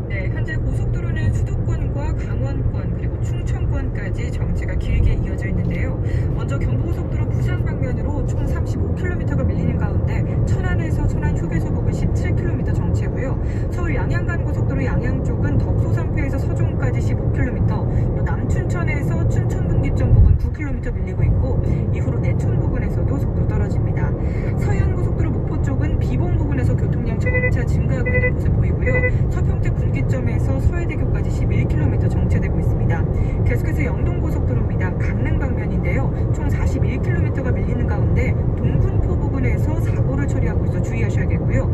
네, 현재 고속도로는 수도권과 강원권 그리고 충청권까지 정체가 길게 이어져 있는데요. 먼저 경부고속도로 부산 방면으로 총 35km가 밀리는 가운데 천안에서 천안 휴게소 부근 17km 정체고요. 서울 양양간고속도로 양양 쪽은 덕소상패에서 서종까지 15km, 남춘천에서 춘천분기점 부근 9km 밀리고 있고 이후로 내촌 부근에서도 속도 떨어집니다. 서해안고속도로 목포 쪽은 비봉 부근에서 교통량 점차 증가하고 있는 모습 보이고요. 서평택 분기점에서 서해대교까지 11km 정체되고 있습니다. 계속해서 영동고속도로입니다. 강릉 방면인데요. 총 41km가 밀리는 가운데 동군포 부근에서 사고를 처리하고 있어 주의하셔야겠고요.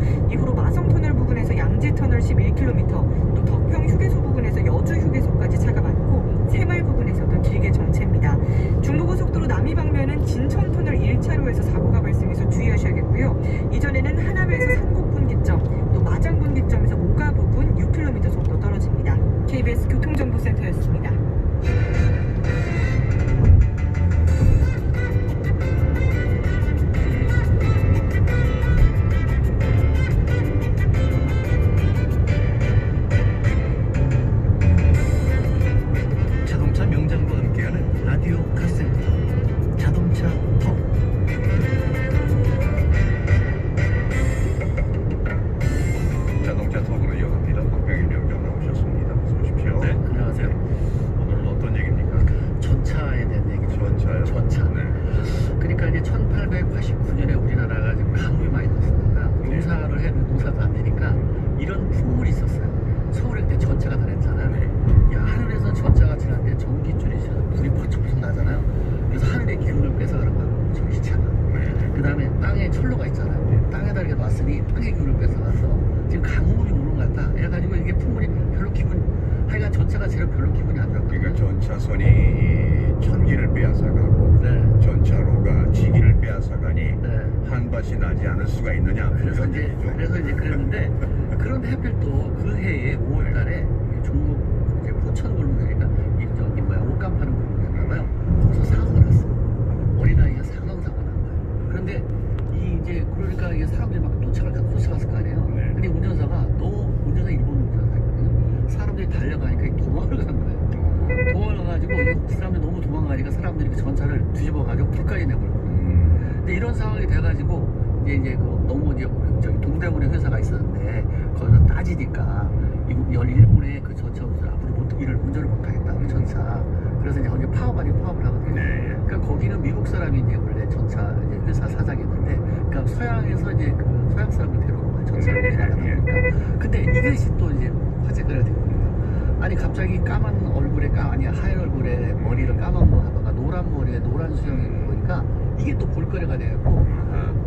11km, 또 덕평 휴게소 부근에서 여주 휴게소까지 차가 많고 새마을 부근에서도 길게 정체입니다. 중부고속도로 남이 방면은 진천터널 1차로에서 사고가 발생해서 주의하셔야겠고요. 이전에는 하남에서 산곡분기점, 또 마장분기점에서 모가 부근 6km 정도 떨어집니다. KBS 교통정보센터였습니다. 자동차 명장과 함께하는 라디오 카센터 자동차 톡. 자동차 톡으로 이어갑니다. 박병일 위원장 나오셨습니다. 어서 오십시오. 네, 안녕하세요. 오늘은 어떤 얘기입니까? 전차에 대한 얘기죠. 전차요? 전차. 네. 그러니까 이제 1889년에 우리나라가 지금 가뭄이 많이 났으니까 네. 농사를 해도 농사도 안 되니까 이런 풍물이 있었어요. 서울에 그때 전차가 다녔잖아요. 네. 야, 하늘에서 전차가 지났는데 전기줄이 있어서 불이 펄쩍펄쩍 나잖아요. 그래서 하늘의 기운을 뺏어가는 거야. 전기차가. 그 다음에 땅에 철로가 있잖아요. 땅에다 이렇게 놨으니 땅의 기운을 뺏어가서 지금 가뭄이 오는 것 같다. 해가지고 이게 풍물이 별로 하여간 전차가 제일 별로 기분이 안 좋았거든요. 그러니까 전차선이 천기를 빼앗아가고 네. 전차로가 지기를 빼앗아가니 네. 한밭이 나지 않을 수가 있느냐. 그래서 이런 이제 얘기죠. 그랬는데 그런데 하필 또 그 해에 5월달에 중국 이제 포천 골목이니까 옷감 파는 골목이었나 봐요. 거기서 사고가 났어. 어린아이가 사망사고가 난 거예요. 그런데 그러니까 이게 사람들이 막 쫓아갔을 거 아니에요. 네. 근데 운전사가 운전사 일본 운전사였거든요. 사람들이 달려가니까 도망을 간 거예요. 도망을 가가지고 이 사람들이 너무 도망가니까 사람들이 그 전차를 뒤집어가지고 불까지 내버렸거든요. 근데 이런 상황이 돼가지고 이제 너무 저기 동대문에 회사가 있었는데 거기서 따지니까 일본의 그 전차 운전 앞으로 운전을 못하겠다 그 전차. 그래서 이제 거기 파업을 하거든요. 네. 그러니까 거기는 미국 사람이 이제 원래 전차 이제 회사 사장이었는데, 그러니까 서양에서 이제 그 서양 사람을 데려온 거예요. 전차를 우리나라 가니까. 근데 이것이 또 이제 화제거리가 된 거예요. 아니 갑자기 까만 얼굴에 하얀 얼굴에 머리를 까만 거 하다가 노란 머리에 노란 수염이 있는 거니까 이게 또 볼거리가 되고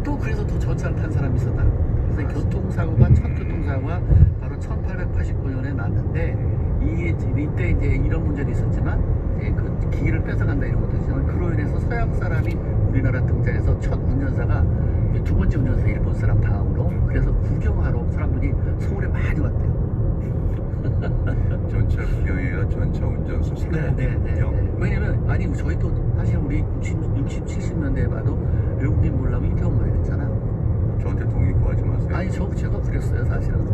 또 그래서 또 전차를 탄 사람이 있었다는 거예요. 그래서 첫 교통사고가 바로 1889년에 났는데 이때 이제 이런 문제도 있었지만 이제 그 기기를 뺏어간다 이런 것도 있지만 그로 인해서 서양 사람이 우리나라 등장해서 첫 운전사가 이제 두 번째 운전사 일본 사람 다음으로 그래서 구경하러 사람들이 서울에 많이 왔대요. 전차 구경이나 전차 운전수 네. 왜냐면 저희도 사실 우리 60, 70년대에 봐도 외국인 보려면 이태원 가야 됐잖아. 저한테 동의 구하지 마세요. 제가 그랬어요 사실은.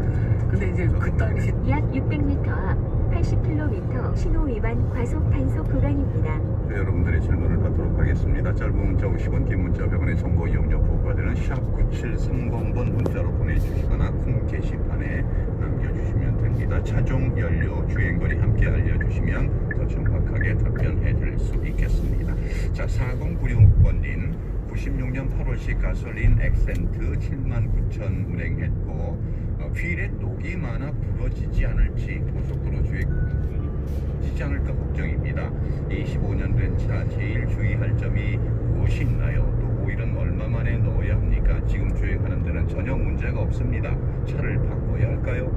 근데 이제 그 당시 약 600m 앞 80km 신호 위반 과속 단속 구간입니다. 네, 여러분들의 질문을 받도록 하겠습니다. 짧은 문자 50원, 긴 문자 100원의 정보 이용료 부과가 되는 샵9730번 문자로 보내주시거나 콩 게시판에 남겨주시면 됩니다. 차종, 연료, 주행거리 함께 알려주시면 더 정확하게 답변해드릴 수 있겠습니다. 자, 4096번님 96년 8월시 가솔린 액센트 79,000 운행했고 휠에 녹이 많아 부러지지 않을지 고속도로 주행지지 않을까 걱정입니다. 25년 된 차 제일 주의할 점이 무엇이 있나요? 또 오일은 얼마 만에 넣어야 합니까? 지금 주행하는 데는 전혀 문제가 없습니다. 차를 바꿔야 할까요?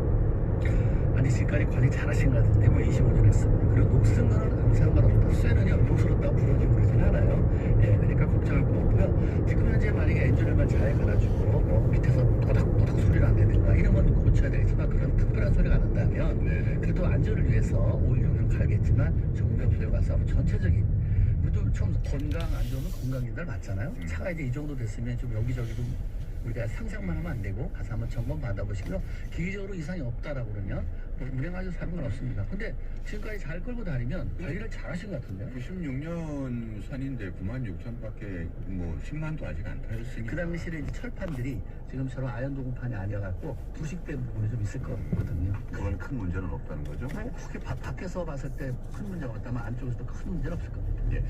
아니 지금까지 관리 잘하신 것 같은데 뭐 25년 했습니다. 그리고 녹슨 거는 상관없다. 쇠는요 녹슬었다 부러지고 그러진 않아요. 그러니까 걱정할 거 없고요. 지금 현재 만약에 엔진오일만 잘 갈아주고 밑에서 또닥또닥 소리가 안 되든가 이런 건 고쳐야 되겠지만 그런 특별한 소리가 안 난다면 그래도 안전을 위해서 오일 좀 갈겠지만 정비업소에 가서 전체적인 우리도 처음 건강 안전은 건강인들 맞잖아요. 차가 이제 이 정도 됐으면 좀 여기저기 좀 우리가 상상만 하면 안 되고 가서 한번 점검 받아보시고요. 기기적으로 이상이 없다라고 그러면 뭐 운행하셔도 상관없습니다. 근데 지금까지 잘 끌고 다니면 관리를 잘 하신 것 같은데요. 96년 산인데 96,000밖에 뭐 10만도 아직 안 타였으니까. 그 당시에 이제 철판들이 지금처럼 아연도금판이 아니어갖고 부식된 부분이 좀 있을 거거든요. 그건 큰 문제는 없다는 거죠? 그게 밖에서 봤을 때 큰 문제가 없다면 안쪽에서도 큰 문제는 없을 겁니다. 예.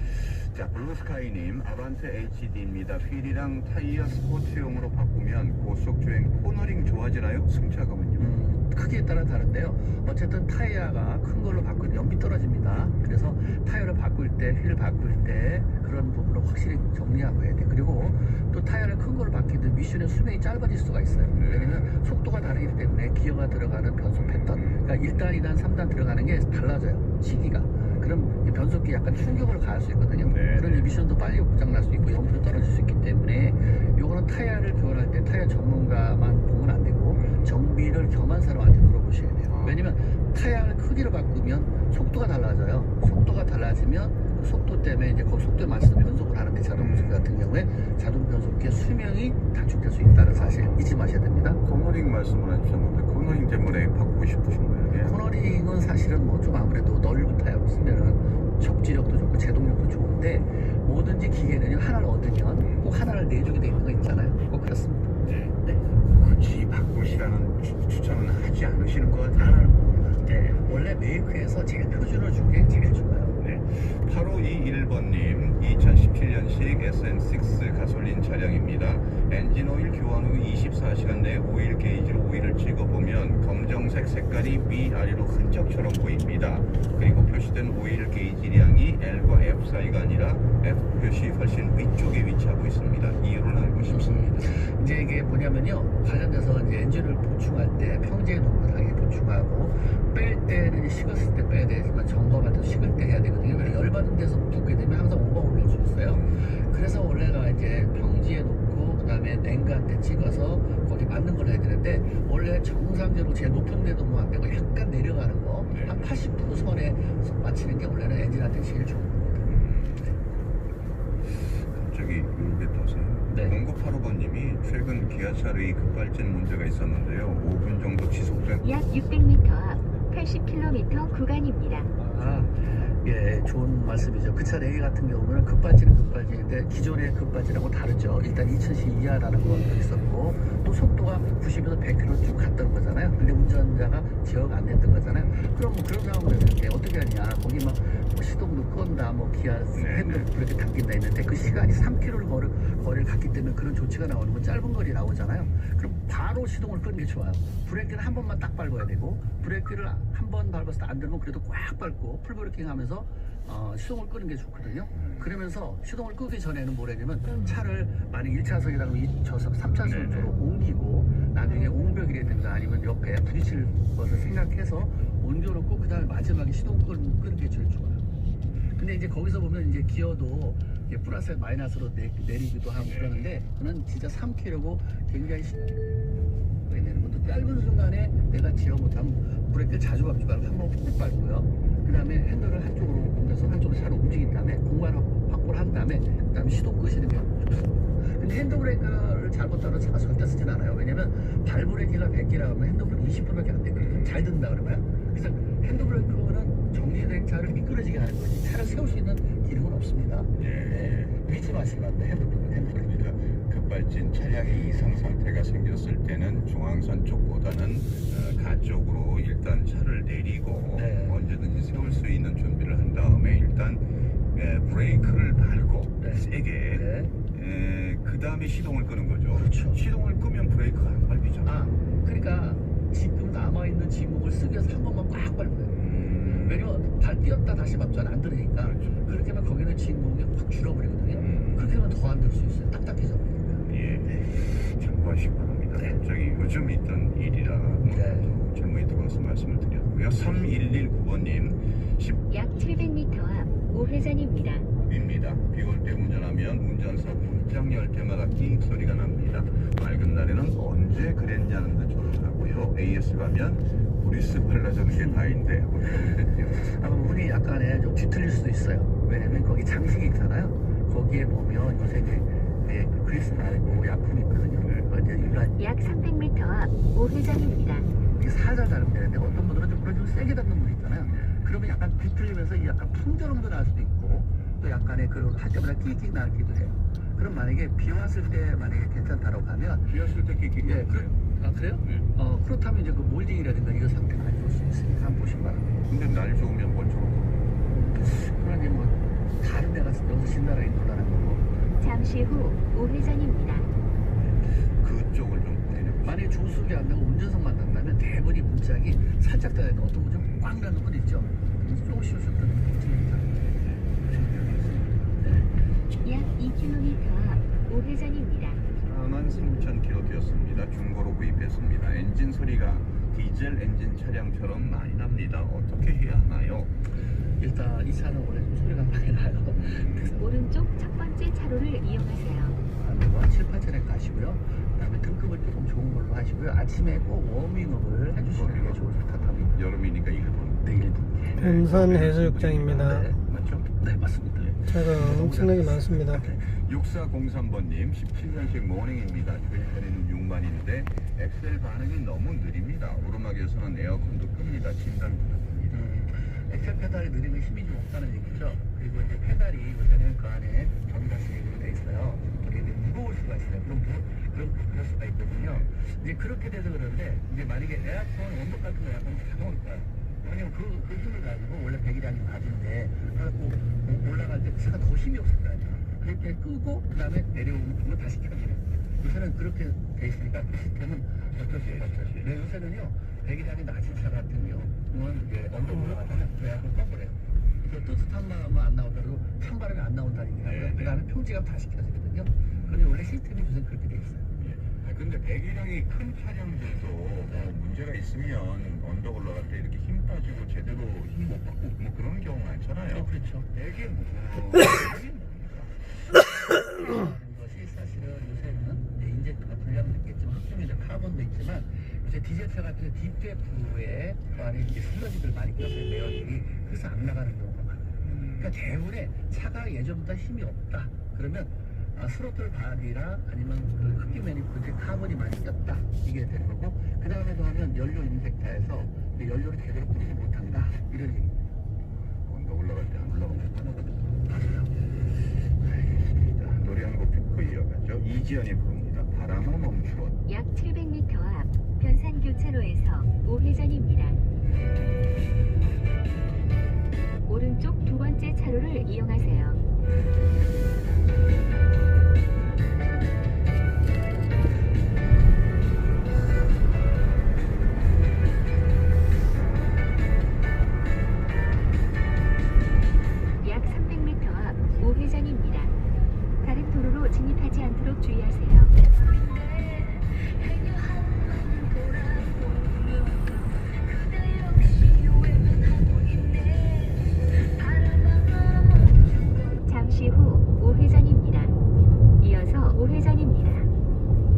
자, 블루스카이님 아반트 HD입니다. 휠이랑 타이어 스포츠용으로 바꾸면 고속주행 코너링 좋아지나요? 승차감은요? 크기에 따라 다른데요. 어쨌든 타이어가 큰 걸로 바꾸면 연비 떨어집니다. 그래서 타이어를 바꿀 때, 휠을 바꿀 때 그런 부분을 확실히 정리하고 해야 돼. 그리고 또 타이어를 큰 걸로 바뀌도 미션의 수명이 짧아질 수가 있어요. 왜냐면 속도가 다르기 때문에 기어가 들어가는 변속 패턴, 그러니까 1단, 2단, 3단 들어가는 게 달라져요. 시기가. 그럼 이 변속기 약간 충격을 가할 수 있거든요. 네. 그런 미션도 빨리 고장날 수 있고 연비도 떨어질 수 있기 때문에 요거는 타이어를 교환할 때 타이어 전문가만 보면 안 되고 정비를 겸한 사람한테 물어보셔야 돼요. 왜냐면 타이어 크기를 바꾸면 속도가 달라져요. 속도가 달라지면 그 속도 때문에 이제 그 속도에 맞춰서 변속을 하는데 자동 변속기 같은 경우에 자동 변속기의 수명이 단축될 수 있다는 사실 잊지 마셔야 됩니다. 코너링 말씀을 해주셨는데 코너링 때문에 바꾸고 싶으신 거예요? 예. 코너링은 사실은 뭐 좀 아무래도 넓은 타이어로 쓰면은 접지력도 좋고 제동력도 좋은데 뭐든지 기계는요 하나를 얻으면 꼭 하나를 내주게 돼 있는 거 있잖아요. 꼭 그렇습니다. 네. 굳이 바꾸시라는 추천은 하지 않으시는 것 같아요. 하나는 뭡니다. 네. 원래 메이크에서 제일 표준을 준 게 제일 좋아요. 네. 8521번님 2017년식 SN6 가솔린 차량입니다. 엔진 오일 교환 후 24시간 내에 오일 게이지로 오일을 찍어보면 검정색 색깔이 위아래로 흔적처럼 보입니다. 그리고 표시된 오일 게이지량이 L과 F 사이가 아니라 F 표시 훨씬 위쪽에 위치하고 있습니다. 이유를 알고 싶습니다. 이제 이게 뭐냐면요 관련돼서 이제 엔진을 보충할 때 평지에 놓고 당연히 보충하고 뺄 때는 식었을 때 빼야 되지만 점검할 때 식을 때 해야 되거든요. 근데 열받은 데서 붙게 되면 항상 오버 올릴 수 있어요. 그래서 원래가 이제 평지에 놓고 그 다음에 냉간대 찍어서 거기 맞는 걸 해야 되는데 원래 정상적으로 제일 높은 데도 뭐 안 되고 약간 내려가는 거 한 80% 선에 맞추는 게 원래는 엔진한테 제일 좋은 겁니다. 갑자기 이게 떠서요. 네. 0985번님이 최근 기아차의 급발진 문제가 있었는데요. 5분 정도 지속된 약 600m 앞 80km 구간입니다. 아, 예, 좋은 말씀이죠. 그 차 A 같은 경우는 급발진은 급발진인데 기존의 급발진하고 다르죠. 일단 2000cc 이하라는 것도 있었고 또 속도가 90에서 100km 쭉 갔던 거잖아요. 근데 운전자가 제어가 안 됐던 거잖아요. 그럼 뭐 그런 상황을 했을 때 어떻게 하냐. 거기 막 시동도 끈다, 뭐 기아 핸들 브레이크 당긴다 했는데 그 시간이 3km를 거리를 갔기 때문에 그런 조치가 나오는 건 짧은 거리 나오잖아요. 그럼 바로 시동을 끄는 게 좋아요. 브레이크는 한 번만 딱 밟아야 되고 브레이크를 한 번 밟았을 때 안 되면 그래도 꽉 밟고 풀브레이킹 하면서 시동을 끄는 게 좋거든요. 그러면서 시동을 끄기 전에는 뭐냐면 차를 만약 1차선이라면 2차선, 3차선 쪽으로 옮기고 나중에 옹벽이라든가 아니면 옆에 부딪힐 것을 생각해서 옮겨놓고 그 다음에 마지막에 시동 끄는 게 제일 좋아요. 근데 이제 거기서 보면 이제 기어도 이제 플러스 마이너스로 내리기도 하고 그러는데 그는 진짜 3km고 굉장히 내는 것도 짧은 순간에 내가 지어 못하면 브레이크를 자주 밟지 말고 한번 푹 밟고요. 그 다음에 핸들을 한쪽으로 옮겨서 한쪽으로 잘 움직인 다음에 공간 확보를 한 다음에 그 다음에 시동 끄시는 게 좋습니다. 근데 핸드브레이크를 잘못하면 차가 절대 쓰진 않아요. 왜냐면 발브레이크가 100개라 하면 핸드브레이크 20%밖에 안 되거든요. 잘 든다 그러면. 그래서 핸드브레이크는 정지된 차를 미끄러지게 하는 거지 차를 세울 수 있는 기능은 없습니다. 네. 믿지 마시면 안 돼. 핸드브레이크. 급발진 차량의 이상 상태가 생겼을 때는 중앙선 쪽보다는 가쪽으로 일단 차를 내리고 네. 언제든지 세울 수 있는 준비를 한 다음에 일단 브레이크를 밟고 네. 세게 그 다음에 시동을 끄는 거죠. 그렇죠. 시동을 끄면 브레이크가 안 밟히잖아. 아, 그러니까 지금 남아있는 지목을 쓰기 위해서 한 번만 꽉 밟아요. 왜냐면 발 띄었다 다시 밟잖아. 안 들으니까. 그렇죠. 그렇게 하면 거기는 지목이 확 줄어버리거든요. 그렇게 하면 더 안 들 수 있어요. 딱딱해져 버리니까. 예, 참고하시기 바랍니다. 네. 갑자기 요즘 있던 일이라 네. 질문이 들어와서 말씀을 드렸고요. 3119번님 약 700m 앞 우회전입니다. 10입니다. 비올 때 운전하면 운전석 문짝 열 때마다 끽 소리가 납니다. 맑은 날에는 언제 그랬냐는 듯 졸음하고요. AS 가면 브리스 발라주는 게 다인데 아마 운이 약간의 좀 뒤틀릴 수도 있어요. 왜냐면 거기 장식이 있잖아요. 거기에 보면 요새 이제 그리스 말고 약품이 있거든요. 그거 이제 유란 약 300m 앞 우회전입니다. 이게 살살 닳으면 되는데 어떤 분들은 좀 세게 닿는 분 있잖아요. 그러면 약간 뒤틀리면서 약간 풍절음도 날 수도 있고 또 약간의 할 때마다 끽끽 나기도 해요. 그럼 만약에 비 왔을 때 만약에 괜찮다라고 하면 비 왔을 때 끽끽 예, 그래요? 네. 그렇다면 이제 그 몰딩이라든가 이거 상태가 안 좋을 수 있으니까 한번 보시기 바랍니다. 근데 날 좋으면 뭘 좋아? 그런 게 뭐 다른 데 가서 여기서 신나라에 놀라는 거고 잠시 후 우회전입니다. 그쪽을 좀 보내는 만약에 조수석이 안 나고 운전석만 난다면 대부분이 문짝이 살짝 떠야 돼. 어떤 분은 꽉 나는 분 있죠. 그래서 조금씩 오셨다는 느낌입니다. 약 2km 앞 우회전입니다. 43,000km 되었습니다. 중고로 구입했습니다. 엔진 소리가 디젤 엔진 차량처럼 많이 납니다. 어떻게 해야 하나요? 일단 이 차는 원래 좀 소리가 많이 나요. 그래서 오른쪽 첫 번째 차로를 이용하세요. 한 7, 8천에 가시고요. 그다음에 등급을 조금 좋은 걸로 하시고요. 아침에 꼭 워밍업을 해주시는 게 좋을 것 같아요. 여름이니까 1분. 네, 1분. 금산 해수욕장입니다. 네, 맞죠? 네, 맞습니다. 차가 엄청나게 많습니다. 6403번님 17년식 모닝입니다. 주행거리는 6만인데 엑셀 반응이 너무 느립니다. 오르막에서는 에어컨도 끕니다. 진단 부탁드립니다. 엑셀 페달이 느리면 힘이 좀 없다는 얘기죠. 그리고 이제 페달이 요새는 그 안에 전기가스로 되어 있어요. 이게 무거울 수가 있어요. 그럴 수가 있거든요. 이제 그렇게 돼서 그런데 이제 만약에 에어컨 온도 같은 거 약간 자동으로 꺼요. 왜냐면 그 힘을 가지고 원래 배기량이 낮은데 그래갖고 올라갈 때 차가 더 힘이 없을 거 아니야. 그렇게 끄고 그 다음에 내려오면 다시 켜지는. 요새는 그렇게 돼 있으니까 그 시스템은 어쩔 수 없어요. 네, 요새는요 배기량이 낮은 차 같은 경우는 이제 언덕 올라가잖아요. 그 에어컨 꺼버려요. 그래서 뜨뜻한 바람은 안 나오더라도 찬바람이 안 나온다는 얘기하고요. 그 다음에 표지가 다시 켜지거든요. 근데 원래 시스템이 요새 그렇게 돼 있어요. 근데 배기량이 큰 차량들도 문제가 있으면 언덕 올라갈 때 이렇게 힘 빠지고 제대로 힘 못 받고 뭐 그런 경우 많잖아요. 그렇죠. 되게 무거워. 것이 사실은 요새는 인젝터가 불량도 있겠지만 합성유제 카본도 있지만 요새 디젤차 같은 DPF에 그 안에 이제 슬러지들 많이 껴서요 매연들이 그래서 안 나가는 경우가 많아요. 그러니까 대부분의 차가 예전보다 힘이 없다 그러면 스로틀 바디나 아니면 그 흡기 매니폴드에 카본이 많이 꼈다 이게 되는 거고 그 다음에 더하면 연료 인젝터에서 연료를 제대로 뿌리지 못한다 이런 얘기입니다. 언덕 올라갈 때 안 올라가면 편하거든요. 알겠습니다. 노래 한 곡 듣고 이어가죠. 이지연이 부릅니다. 바람아 멈추어. 약 700m 앞 변산 교차로에서 우회전입니다. 오른쪽 두 번째 차로를 이용하세요. 약 300m 앞 우회전입니다. 다른 도로로 진입하지 않도록 주의하세요. 잠시 후 우회전입니다. 이어서 우회전입니다.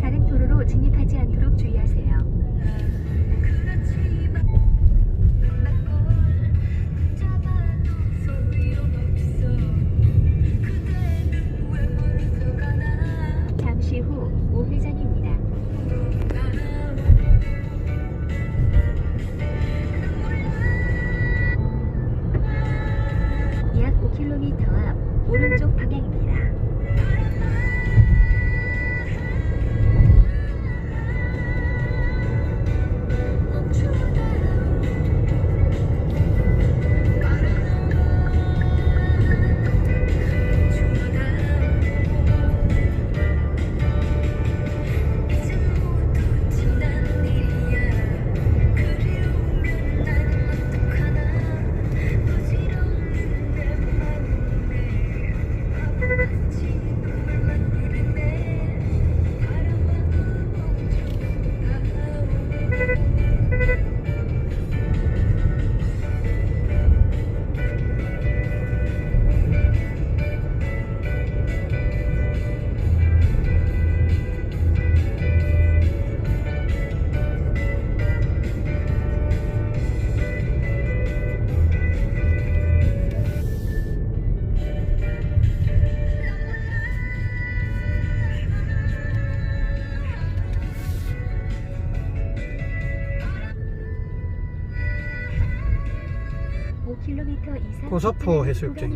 다른 도로로 진입하지 않도록 주의하세요. 잠시 후 우회전입니다. 약 5km 앞 오른쪽 방향입니다. 고사포 해수욕장.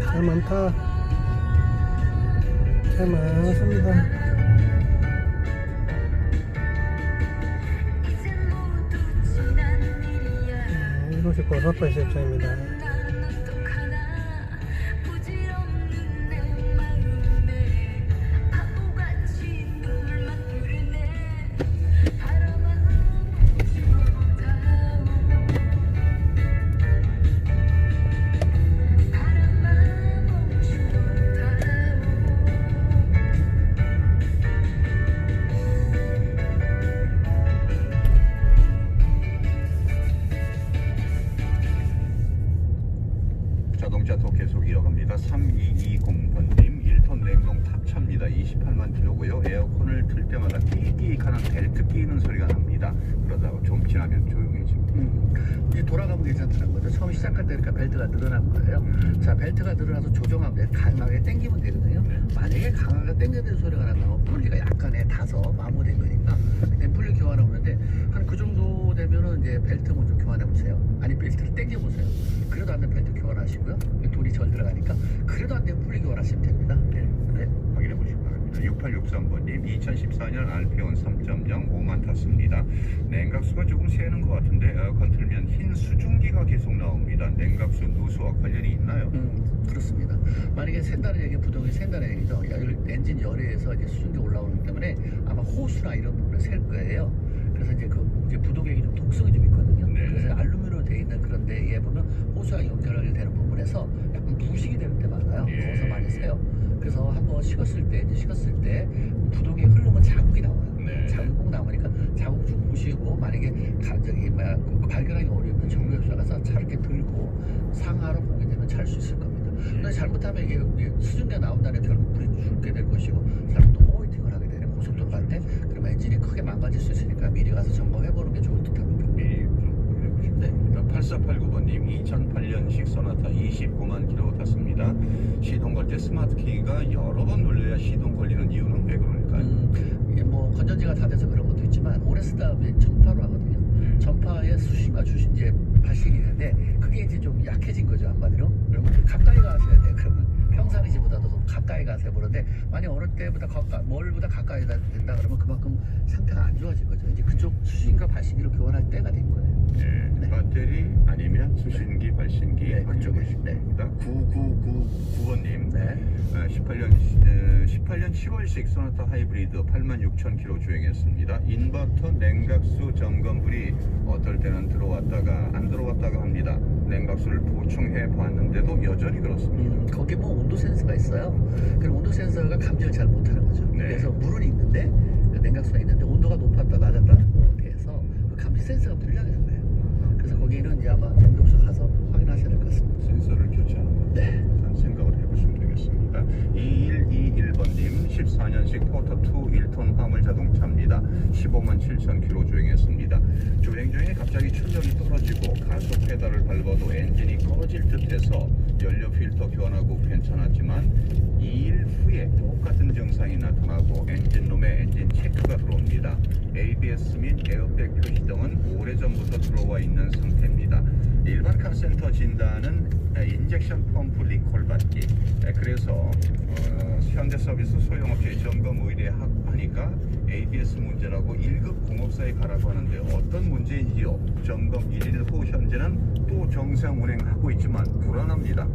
잘 많다. 잘 많습니다. 이곳이 고사포 해수욕장입니다. 자동차 또 계속 이어갑니다. 3220번님 1톤 냉동 탑차입니다. 28만 킬로고요. 에어컨을 틀 때마다 띠익 하는 벨트 끼는 소리가 납니다. 그러다가 좀 지나면 조용해집니다. 이제 돌아가면 괜찮다는 거죠. 처음 시작할 때니까 벨트가 늘어난 거예요. 자, 벨트가 늘어나서 조정하면 강하게 당기면 되거든요. 네. 만약에 강하게 당겨지는 소리가 난다면 분리가 약간의 다서 마모된 거니까 그때 분리 교환하는데 한 그 정도 되면은 이제 벨트 먼저 교환해 보세요. 아니 벨트를 당겨 보세요. 그래도 안 되면 벨트 교환하시고요. 돈이 절 들어가니까 그래도 안 되면 분리 교환하시면 됩니다. 네. 확인해 보시기 바랍니다. 6863번님 2014년 알피온 3.0 5만 탔습니다. 냉각수가 조금 새는 것 같은데 에어컨 틀면 흰 수증기가 계속 나옵니다. 냉각수 누수와 관련이 있나요? 그렇습니다. 만약에 샌다는 얘기는 부동이 샌다는 얘기죠. 엔진 열에서 이제 수증기 올라오기 때문에 아마 호수나 이런 부분을 셀 거예요. 그래서 이제 부동액이 좀 독성이 좀 있거든요. 네. 그래서 알루미늄으로 되어 있는 그런 데에 보면 호수와 연결이 되는 부분에서 약간 부식이 되는 데 많아요. 예. 거기서 많이 세요. 그래서 한번 식었을 때 부동이 흐르면 자국이 나와요. 네. 자국이 꼭 나오니까 자국 좀 보시고 만약에 발견하기 어려우면 정비업소에 가서 차 이렇게 들고 상하로 보게 되면 잘 수 있을 겁니다. 근데 잘못하면 이게 수증기가 나온다는 결국 불이 죽게 될 것이고 잘못 오버히팅을 하게 되는 고속도로 갈 때 그러면 엔진이 크게 망가질 수 있으니까 미리 가서 점검해보는 게 좋을 듯합니다. 미리 좀 확인해 보십니다. 8489번님 2008년식 소나타 29만 킬로 탔습니다. 시동 걸 때 스마트 키가 여러 번 눌려야 시동 걸리는 이유는 왜 그럴까요? 이게 뭐 건전지가 다 돼서 그런 것도 있지만 오래 쓰다 보면 전파로 하거든요. 전파의 수신과 주신 이제 발신이 있는데 그게 이제 좀 약해진 거죠 한마디로. 그러면 가까이 가셔야 돼. 그러면 평상시보다도 좀 가까이 가세요 보는데 만약 어느 때보다 멀보다 가까이 된다 그러면 그만큼 상태가 안 좋아진 거죠. 이제 그쪽 수신과 발신기로 교환할 때가 된 거예요. 네. 배터리 아니면 수신기 발신기 네, 그쪽에. 있습니다. 9999번님 네. 18년 10월식 소나타 하이브리드 86,000km 주행했습니다. 인버터 냉각수 점검불이 어떨 때는 들어왔다가 안 들어왔다가 합니다. 냉각수를 보충해 봤는데도 여전히 그렇습니다. 거기에 뭐 온도 센서가 있어요. 그럼 온도 센서가 감지를 잘 못하는 거죠. 네. 그래서 물은 있는데 그 냉각수가 있는데 온도가 높았다 낮았다는 거에 대해서 그 감지 센서가 불량이 된 거예요. 그래서 거기는 이제 아마 정비업소 가서 확인하셔야 될 것 같습니다. 센서를 교체하는 것 네. 일단 생각을 해보시면 되겠습니다. 2121번님 14년식 포터2 1톤 화물 자동차입니다. 15만 7천 킬로 주행했습니다. 주행 중에 갑자기 출력이 떨어지고 가속 페달을 밟아도 엔진이 꺼질 듯해서 연료 필터 교환하고 괜찮았지만 2일 후에 똑같은 증상이 나타나고 엔진룸에 엔진 체크가 들어옵니다. ABS 및 에어백 표시등은 오래전부터 들어와 있는 상태입니다. 일반 카센터 진단은 인젝션 펌프 리콜 받기. 그래서 현대서비스 소형업체에 점검 의뢰하니까 ABS 문제라고 1급 공업사에 가라고 하는데 어떤 문제인지요? 점검 1일 후 현재는 또 정상 운행하고 있지만 불안합니다.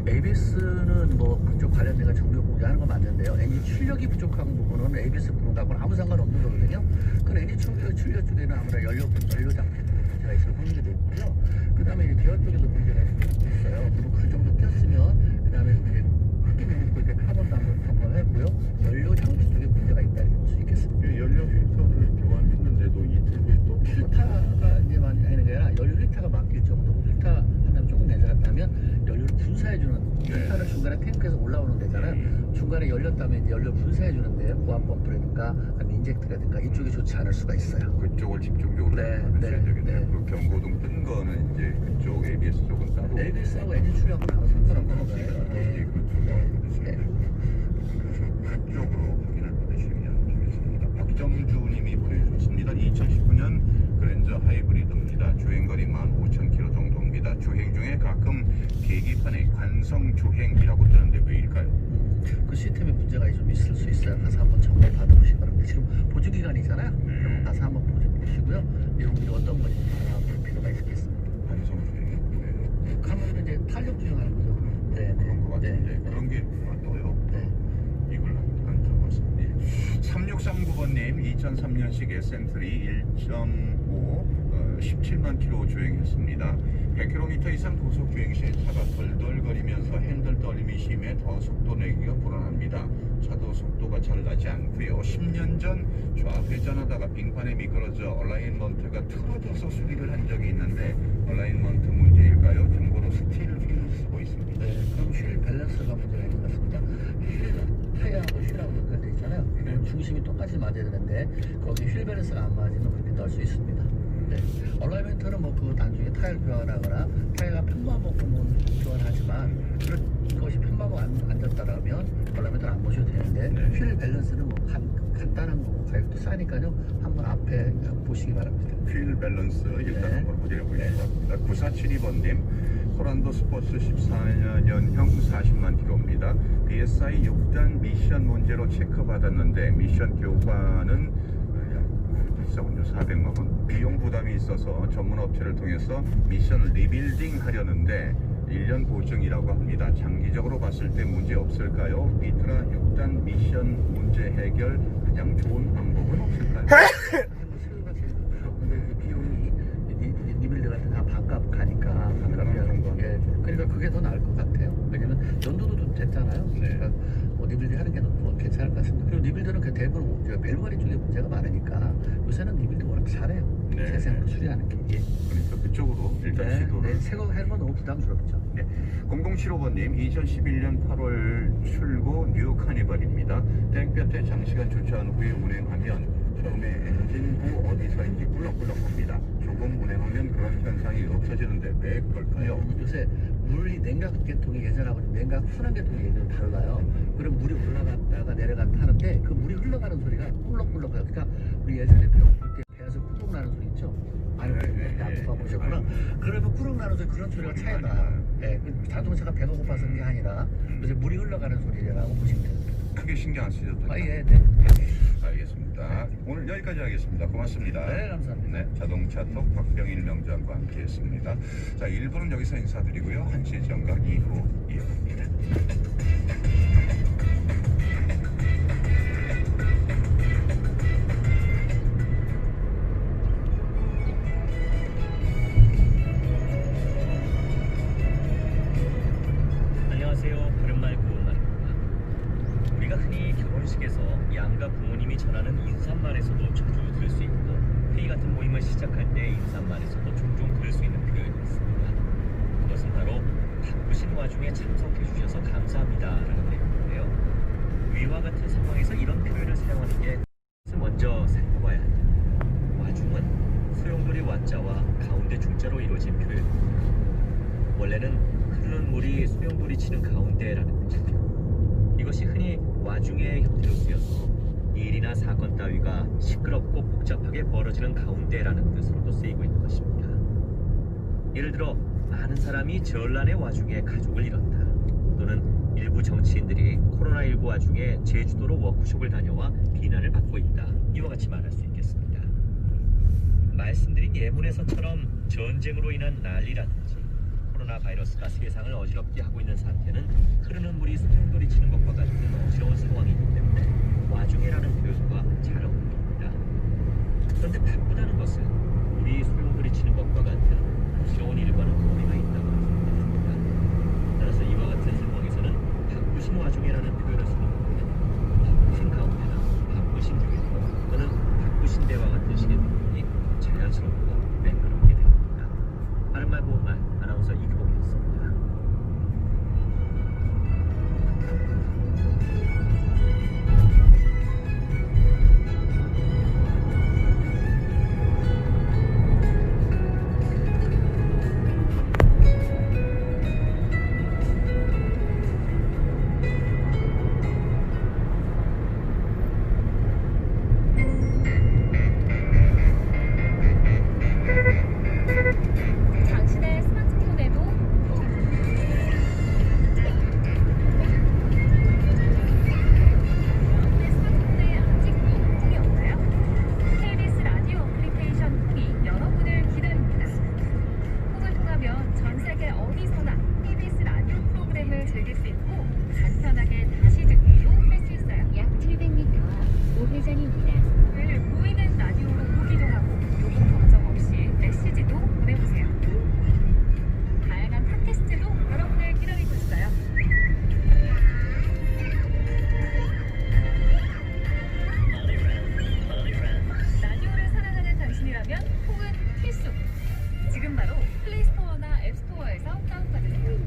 ABS는 뭐 그쪽 관련된 정비 공개하는 건 맞는데요. 엔진 출력이 부족한 부분은 ABS 부분하고는 아무 상관없는 거거든요. 그 엔진 출력 쪽에는 아무래도 연료 장치 문제가 있어서 문제가 있고요. 그 다음에 기어 쪽에도 문제가 있어요. 그리고 그 정도 꼈으면 그 다음에 이제 흑기는 이제 카본도 한번 점검했고요. 연료 장치 쪽에 문제가 있다 이렇게 볼 수 있겠습니다. 연료 필터를 교환했는데도 이틀 후에 또 필터가 이제 많이 하는 게 아니라 연료 필터가 막힐 정도고 필터 한다면 조금 내려갔다면 연료를 분사해주는 필터는 중간에 탱크에서 올라오는 데잖아요. 중간에 열렸다면 이제 연료 분사해주는데 보안 펌프라든가 아니면 인젝터라든가 이쪽이 좋지 않을 수가 있어요. 그쪽을 집중적으로 하셔야 되겠네요. 그리고 경고등 뜬 거는 이제 그쪽 ABS 쪽은 따로 ABS하고 엔진 출력은 아무 상관없는 거예요. 네. 그쪽으로 확인을 받으시면 되겠습니다. 박정주님이 보내주셨습니다. 2019년 그랜저 하이브리드입니다. 주행거리 15,000km 정도입니다. 주행 중에 가끔 계기판에 관성 주행이라고 뜨는데 왜일까요? 그 시스템에 문제가 좀 있을 수 있어요. 가서 한번 점검 받아보시기 바랍니다. 지금 보증 기간이잖아요. 그럼 가서 한번 보시고요. 내용들이 어떤 건지 알아볼 필요가 있겠습니다. 관성 주행. 하면 이제 탄력 주행하는 거죠. 네, 그런 것 같은데 네. 그런 게 떠요. 네. 이걸 안 타봤습니다. 3639번님 2003년식 SM3 1.5 17만 킬로 주행했습니다. 100km 이상 고속 주행 시 차가 덜덜거리면서 핸들 떨림이 심해 더 속도 내기가 불안합니다. 차도 속도가 잘 나지 않고요. 10년 전 좌회전하다가 빙판에 미끄러져 얼라인먼트가 틀어져서 수리를 한 적이 있는데 얼라인먼트 문제일까요? 중고로 스틸 휠 쓰고 밸런스가 안 맞으면 그렇게 넣을 수 있습니다. 네. 얼라이먼트는 뭐 그 나중에 타일 교환하거나 타일가 편마모금은 교환하지만 그런 것이 편마모 안 졌다라면 얼라이먼트를 안 보셔도 되는데 네. 휠 밸런스는 뭐 간단한 거고 가격도 싸니까요. 한번 앞에 보시기 바랍니다. 휠 밸런스 일단 네. 한번 보드려보겠습니다. 9472번님 코란도 스포츠 14년형 40만 킬로입니다. BSI 6단 미션 문제로 체크받았는데 미션 교관은 비싸군요. 400만 원. 비용 부담이 있어서 전문 업체를 통해서 미션 리빌딩 하려는데 1년 보증이라고 합니다. 장기적으로 봤을 때 문제 없을까요? 비트라 6단 미션 문제 해결 가장 좋은 방법은 없을까요? 수요가 제일 높죠. 근데 이 비용이 리빌드 같은 다 반값 가니까 반값이라는 거. 예. 그러니까 그게 더 나을 것 같아요. 왜냐면 연도도 좀 됐잖아요. 네. 그러니까 뭐 리빌드 하는 게 뭐 괜찮을 것 같습니다. 그리고 리빌드는 그 대부분 멜머리 쪽에 문제가 많으니까 요새는 리빌드 워낙 잘해요. 네. 재생으로 수리하는 게. 예. 그러니까 그쪽으로 일단 시도를. 네, 새거 하는 건 너무 부담스럽죠. 네. 0075번님 2011년 8월 출고 뉴 카니발입니다. 땡볕에 장시간 주차한 후에 운행하면 처음에 엔진부 어디서인지 꿀럭꿀럭합니다. 조금 운행하면 그런 현상이 없어지는데 왜 그럴까요? 요새 물이 냉각계통이 예전하고 냉각 순환계통이 예전에 달라요. 그럼 물이 올라갔다가 내려갔다 하는데 그 물이 흘러가는 소리가 꿀럭꿀럭해요. 그러니까 우리 예전에 배고플 때 배에서 꾸룩 나는 소리 있죠? 아니, 아빠 보셨구나. 그러면 꾸룩 나는 소리 그런 소리가 차이 나요. 예, 자동차가 배가 고파서 그런 게 아니라 요새 물이 흘러가는 소리라고 보시면 됩니다. 크게 신경 안 쓰셔도 아, 돼요. 예, 네. 알겠습니다. 오늘 여기까지 하겠습니다. 고맙습니다. 네, 감사합니다. 네, 자동차톡 박병일 명장과 함께했습니다. 자, 1부는 여기서 인사드리고요. 1시 정각 2부로 이어갑니다. 안녕하세요. 바른말 고운말입니다. 우리가 흔히 결혼식에서 양가 부모님이 전하는 인사말에서도 자주 들을 수 있고 회의 같은 모임을 시작할 때 인사말에서도 종종 들을 수 있는 표현이 있습니다. 그것은 바로 바쁘신 와중에 참석해 주셔서 감사합니다라는 내용인데요. 위와 같은 상황에서 이런 표현을 사용하는 게 먼저 살펴봐야 합니다. 와중은 소용돌이 와자와 가운데 중자로 이루어진 표현입니다. 원래는 흐르는 물이 소용돌이 치는 가운데라는 뜻이죠. 이것이 흔히 와중의 형태로 쓰여서 일이나 사건 따위가 시끄럽고 복잡하게 벌어지는 가운데라는 뜻으로도 쓰이고 있는 것입니다. 예를 들어 많은 사람이 전란의 와중에 가족을 잃었다. 또는 일부 정치인들이 코로나19 와중에 제주도로 워크숍을 다녀와 비난을 받고 있다. 이와 같이 말할 수 있겠습니다. 말씀드린 예문에서처럼 전쟁으로 인한 난리라든지 코로나 바이러스가 세상을 어지럽게 하고 있는 상태는 흐르는 물이 소용돌이 치는 것과 같은 어지러운 상황이기 때문에 와중에라는 표현과 잘 어울립니다. 그런데 바쁘다는 것은 물이 소용돌이 치는 것과 같은 어지러운 일과는 거리가 있다고 할 수 있습니다. 따라서 이와 같은 상황에서는 바쁘신 와중에라는 표현을 쓰는 것보다 바쁘신 가운데나 바쁘신 중에 또는 바쁘신 데와 같은 식의 표현이 자연스럽고 매끄럽게 됩니다. 바른말 고운말 아나운서 이규봉이었습니다. 당신의 스마트폰에도 여러분의 스마트폰에 아직도 콩이 없나요? KBS 라디오 어플리케이션 콩이 여러분을 기다립니다. 콩을 통하면 전 세계 어디서나 KBS 라디오 프로그램을 즐길 수 있고 간편하게 다시 듣기도 할 수 있어요. 약 700m 앞 우회전입니다. 보이는 라디오로 보기도 하고 요금 걱정 없이 메시지도 보내보세요. 다양한 팟캐스트도 여러분을 기다리고 있어요. 라디오를 사랑하는 당신이라면 콩은 필수. 지금 바로 플레이스토어나 앱스토어에서 다운받으세요.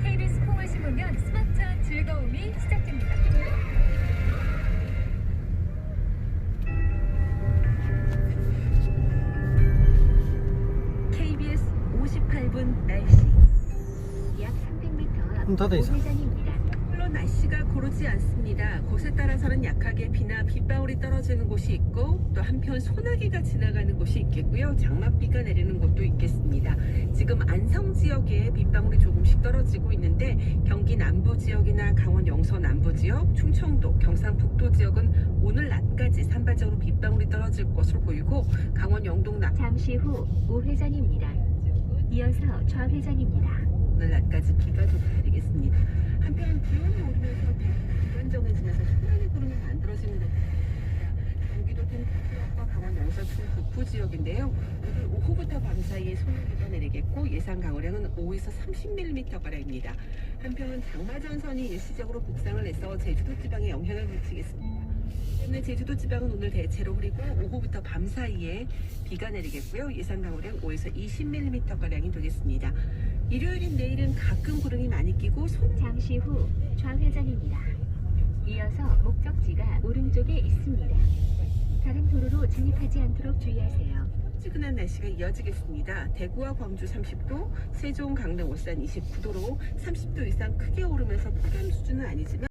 KBS 콩을 심으면 문 닫아 있어. 우회전입니다. 물론 날씨가 고르지 않습니다. 곳에 따라서는 약하게 비나 빗방울이 떨어지는 곳이 있고 또 한편 소나기가 지나가는 곳이 있겠고요. 장맛비가 내리는 곳도 있겠습니다. 지금 안성 지역에 빗방울이 조금씩 떨어지고 있는데 경기 남부 지역이나 강원 영서 남부 지역, 충청도, 경상북도 지역은 오늘 낮까지 산발적으로 빗방울이 떨어질 것으로 보이고 강원 영동 남 잠시 후 우회전입니다. 이어서 좌회전입니다. 오늘 낮까지 비가 좀 내리겠습니다. 한편 기온이 오르면서 불안정해지면서 소나기 구름이 만들어지는 곳입니다. 경기도 동부 지역과 강원 영서 북부 지역인데요. 오늘 오후부터 밤 사이에 소나기가 내리겠고 예상 강우량은 5에서 30mm가량입니다. 한편 장마전선이 일시적으로 북상을 해서 제주도 지방에 영향을 미치겠습니다. 때문에 제주도 지방은 오늘 대체로 흐리고 오후부터 밤 사이에 비가 내리겠고요. 예상 강우량 5에서 20mm가량이 되겠습니다. 일요일인 내일은 가끔 구름이 많이 끼고 잠시 후 좌회전입니다. 이어서 목적지가 오른쪽에 있습니다. 다른 도로로 진입하지 않도록 주의하세요. 지근한 날씨가 이어지겠습니다. 대구와 광주 30도, 세종, 강릉, 울산 29도로 30도 이상 크게 오르면서 폭염 수준은 아니지만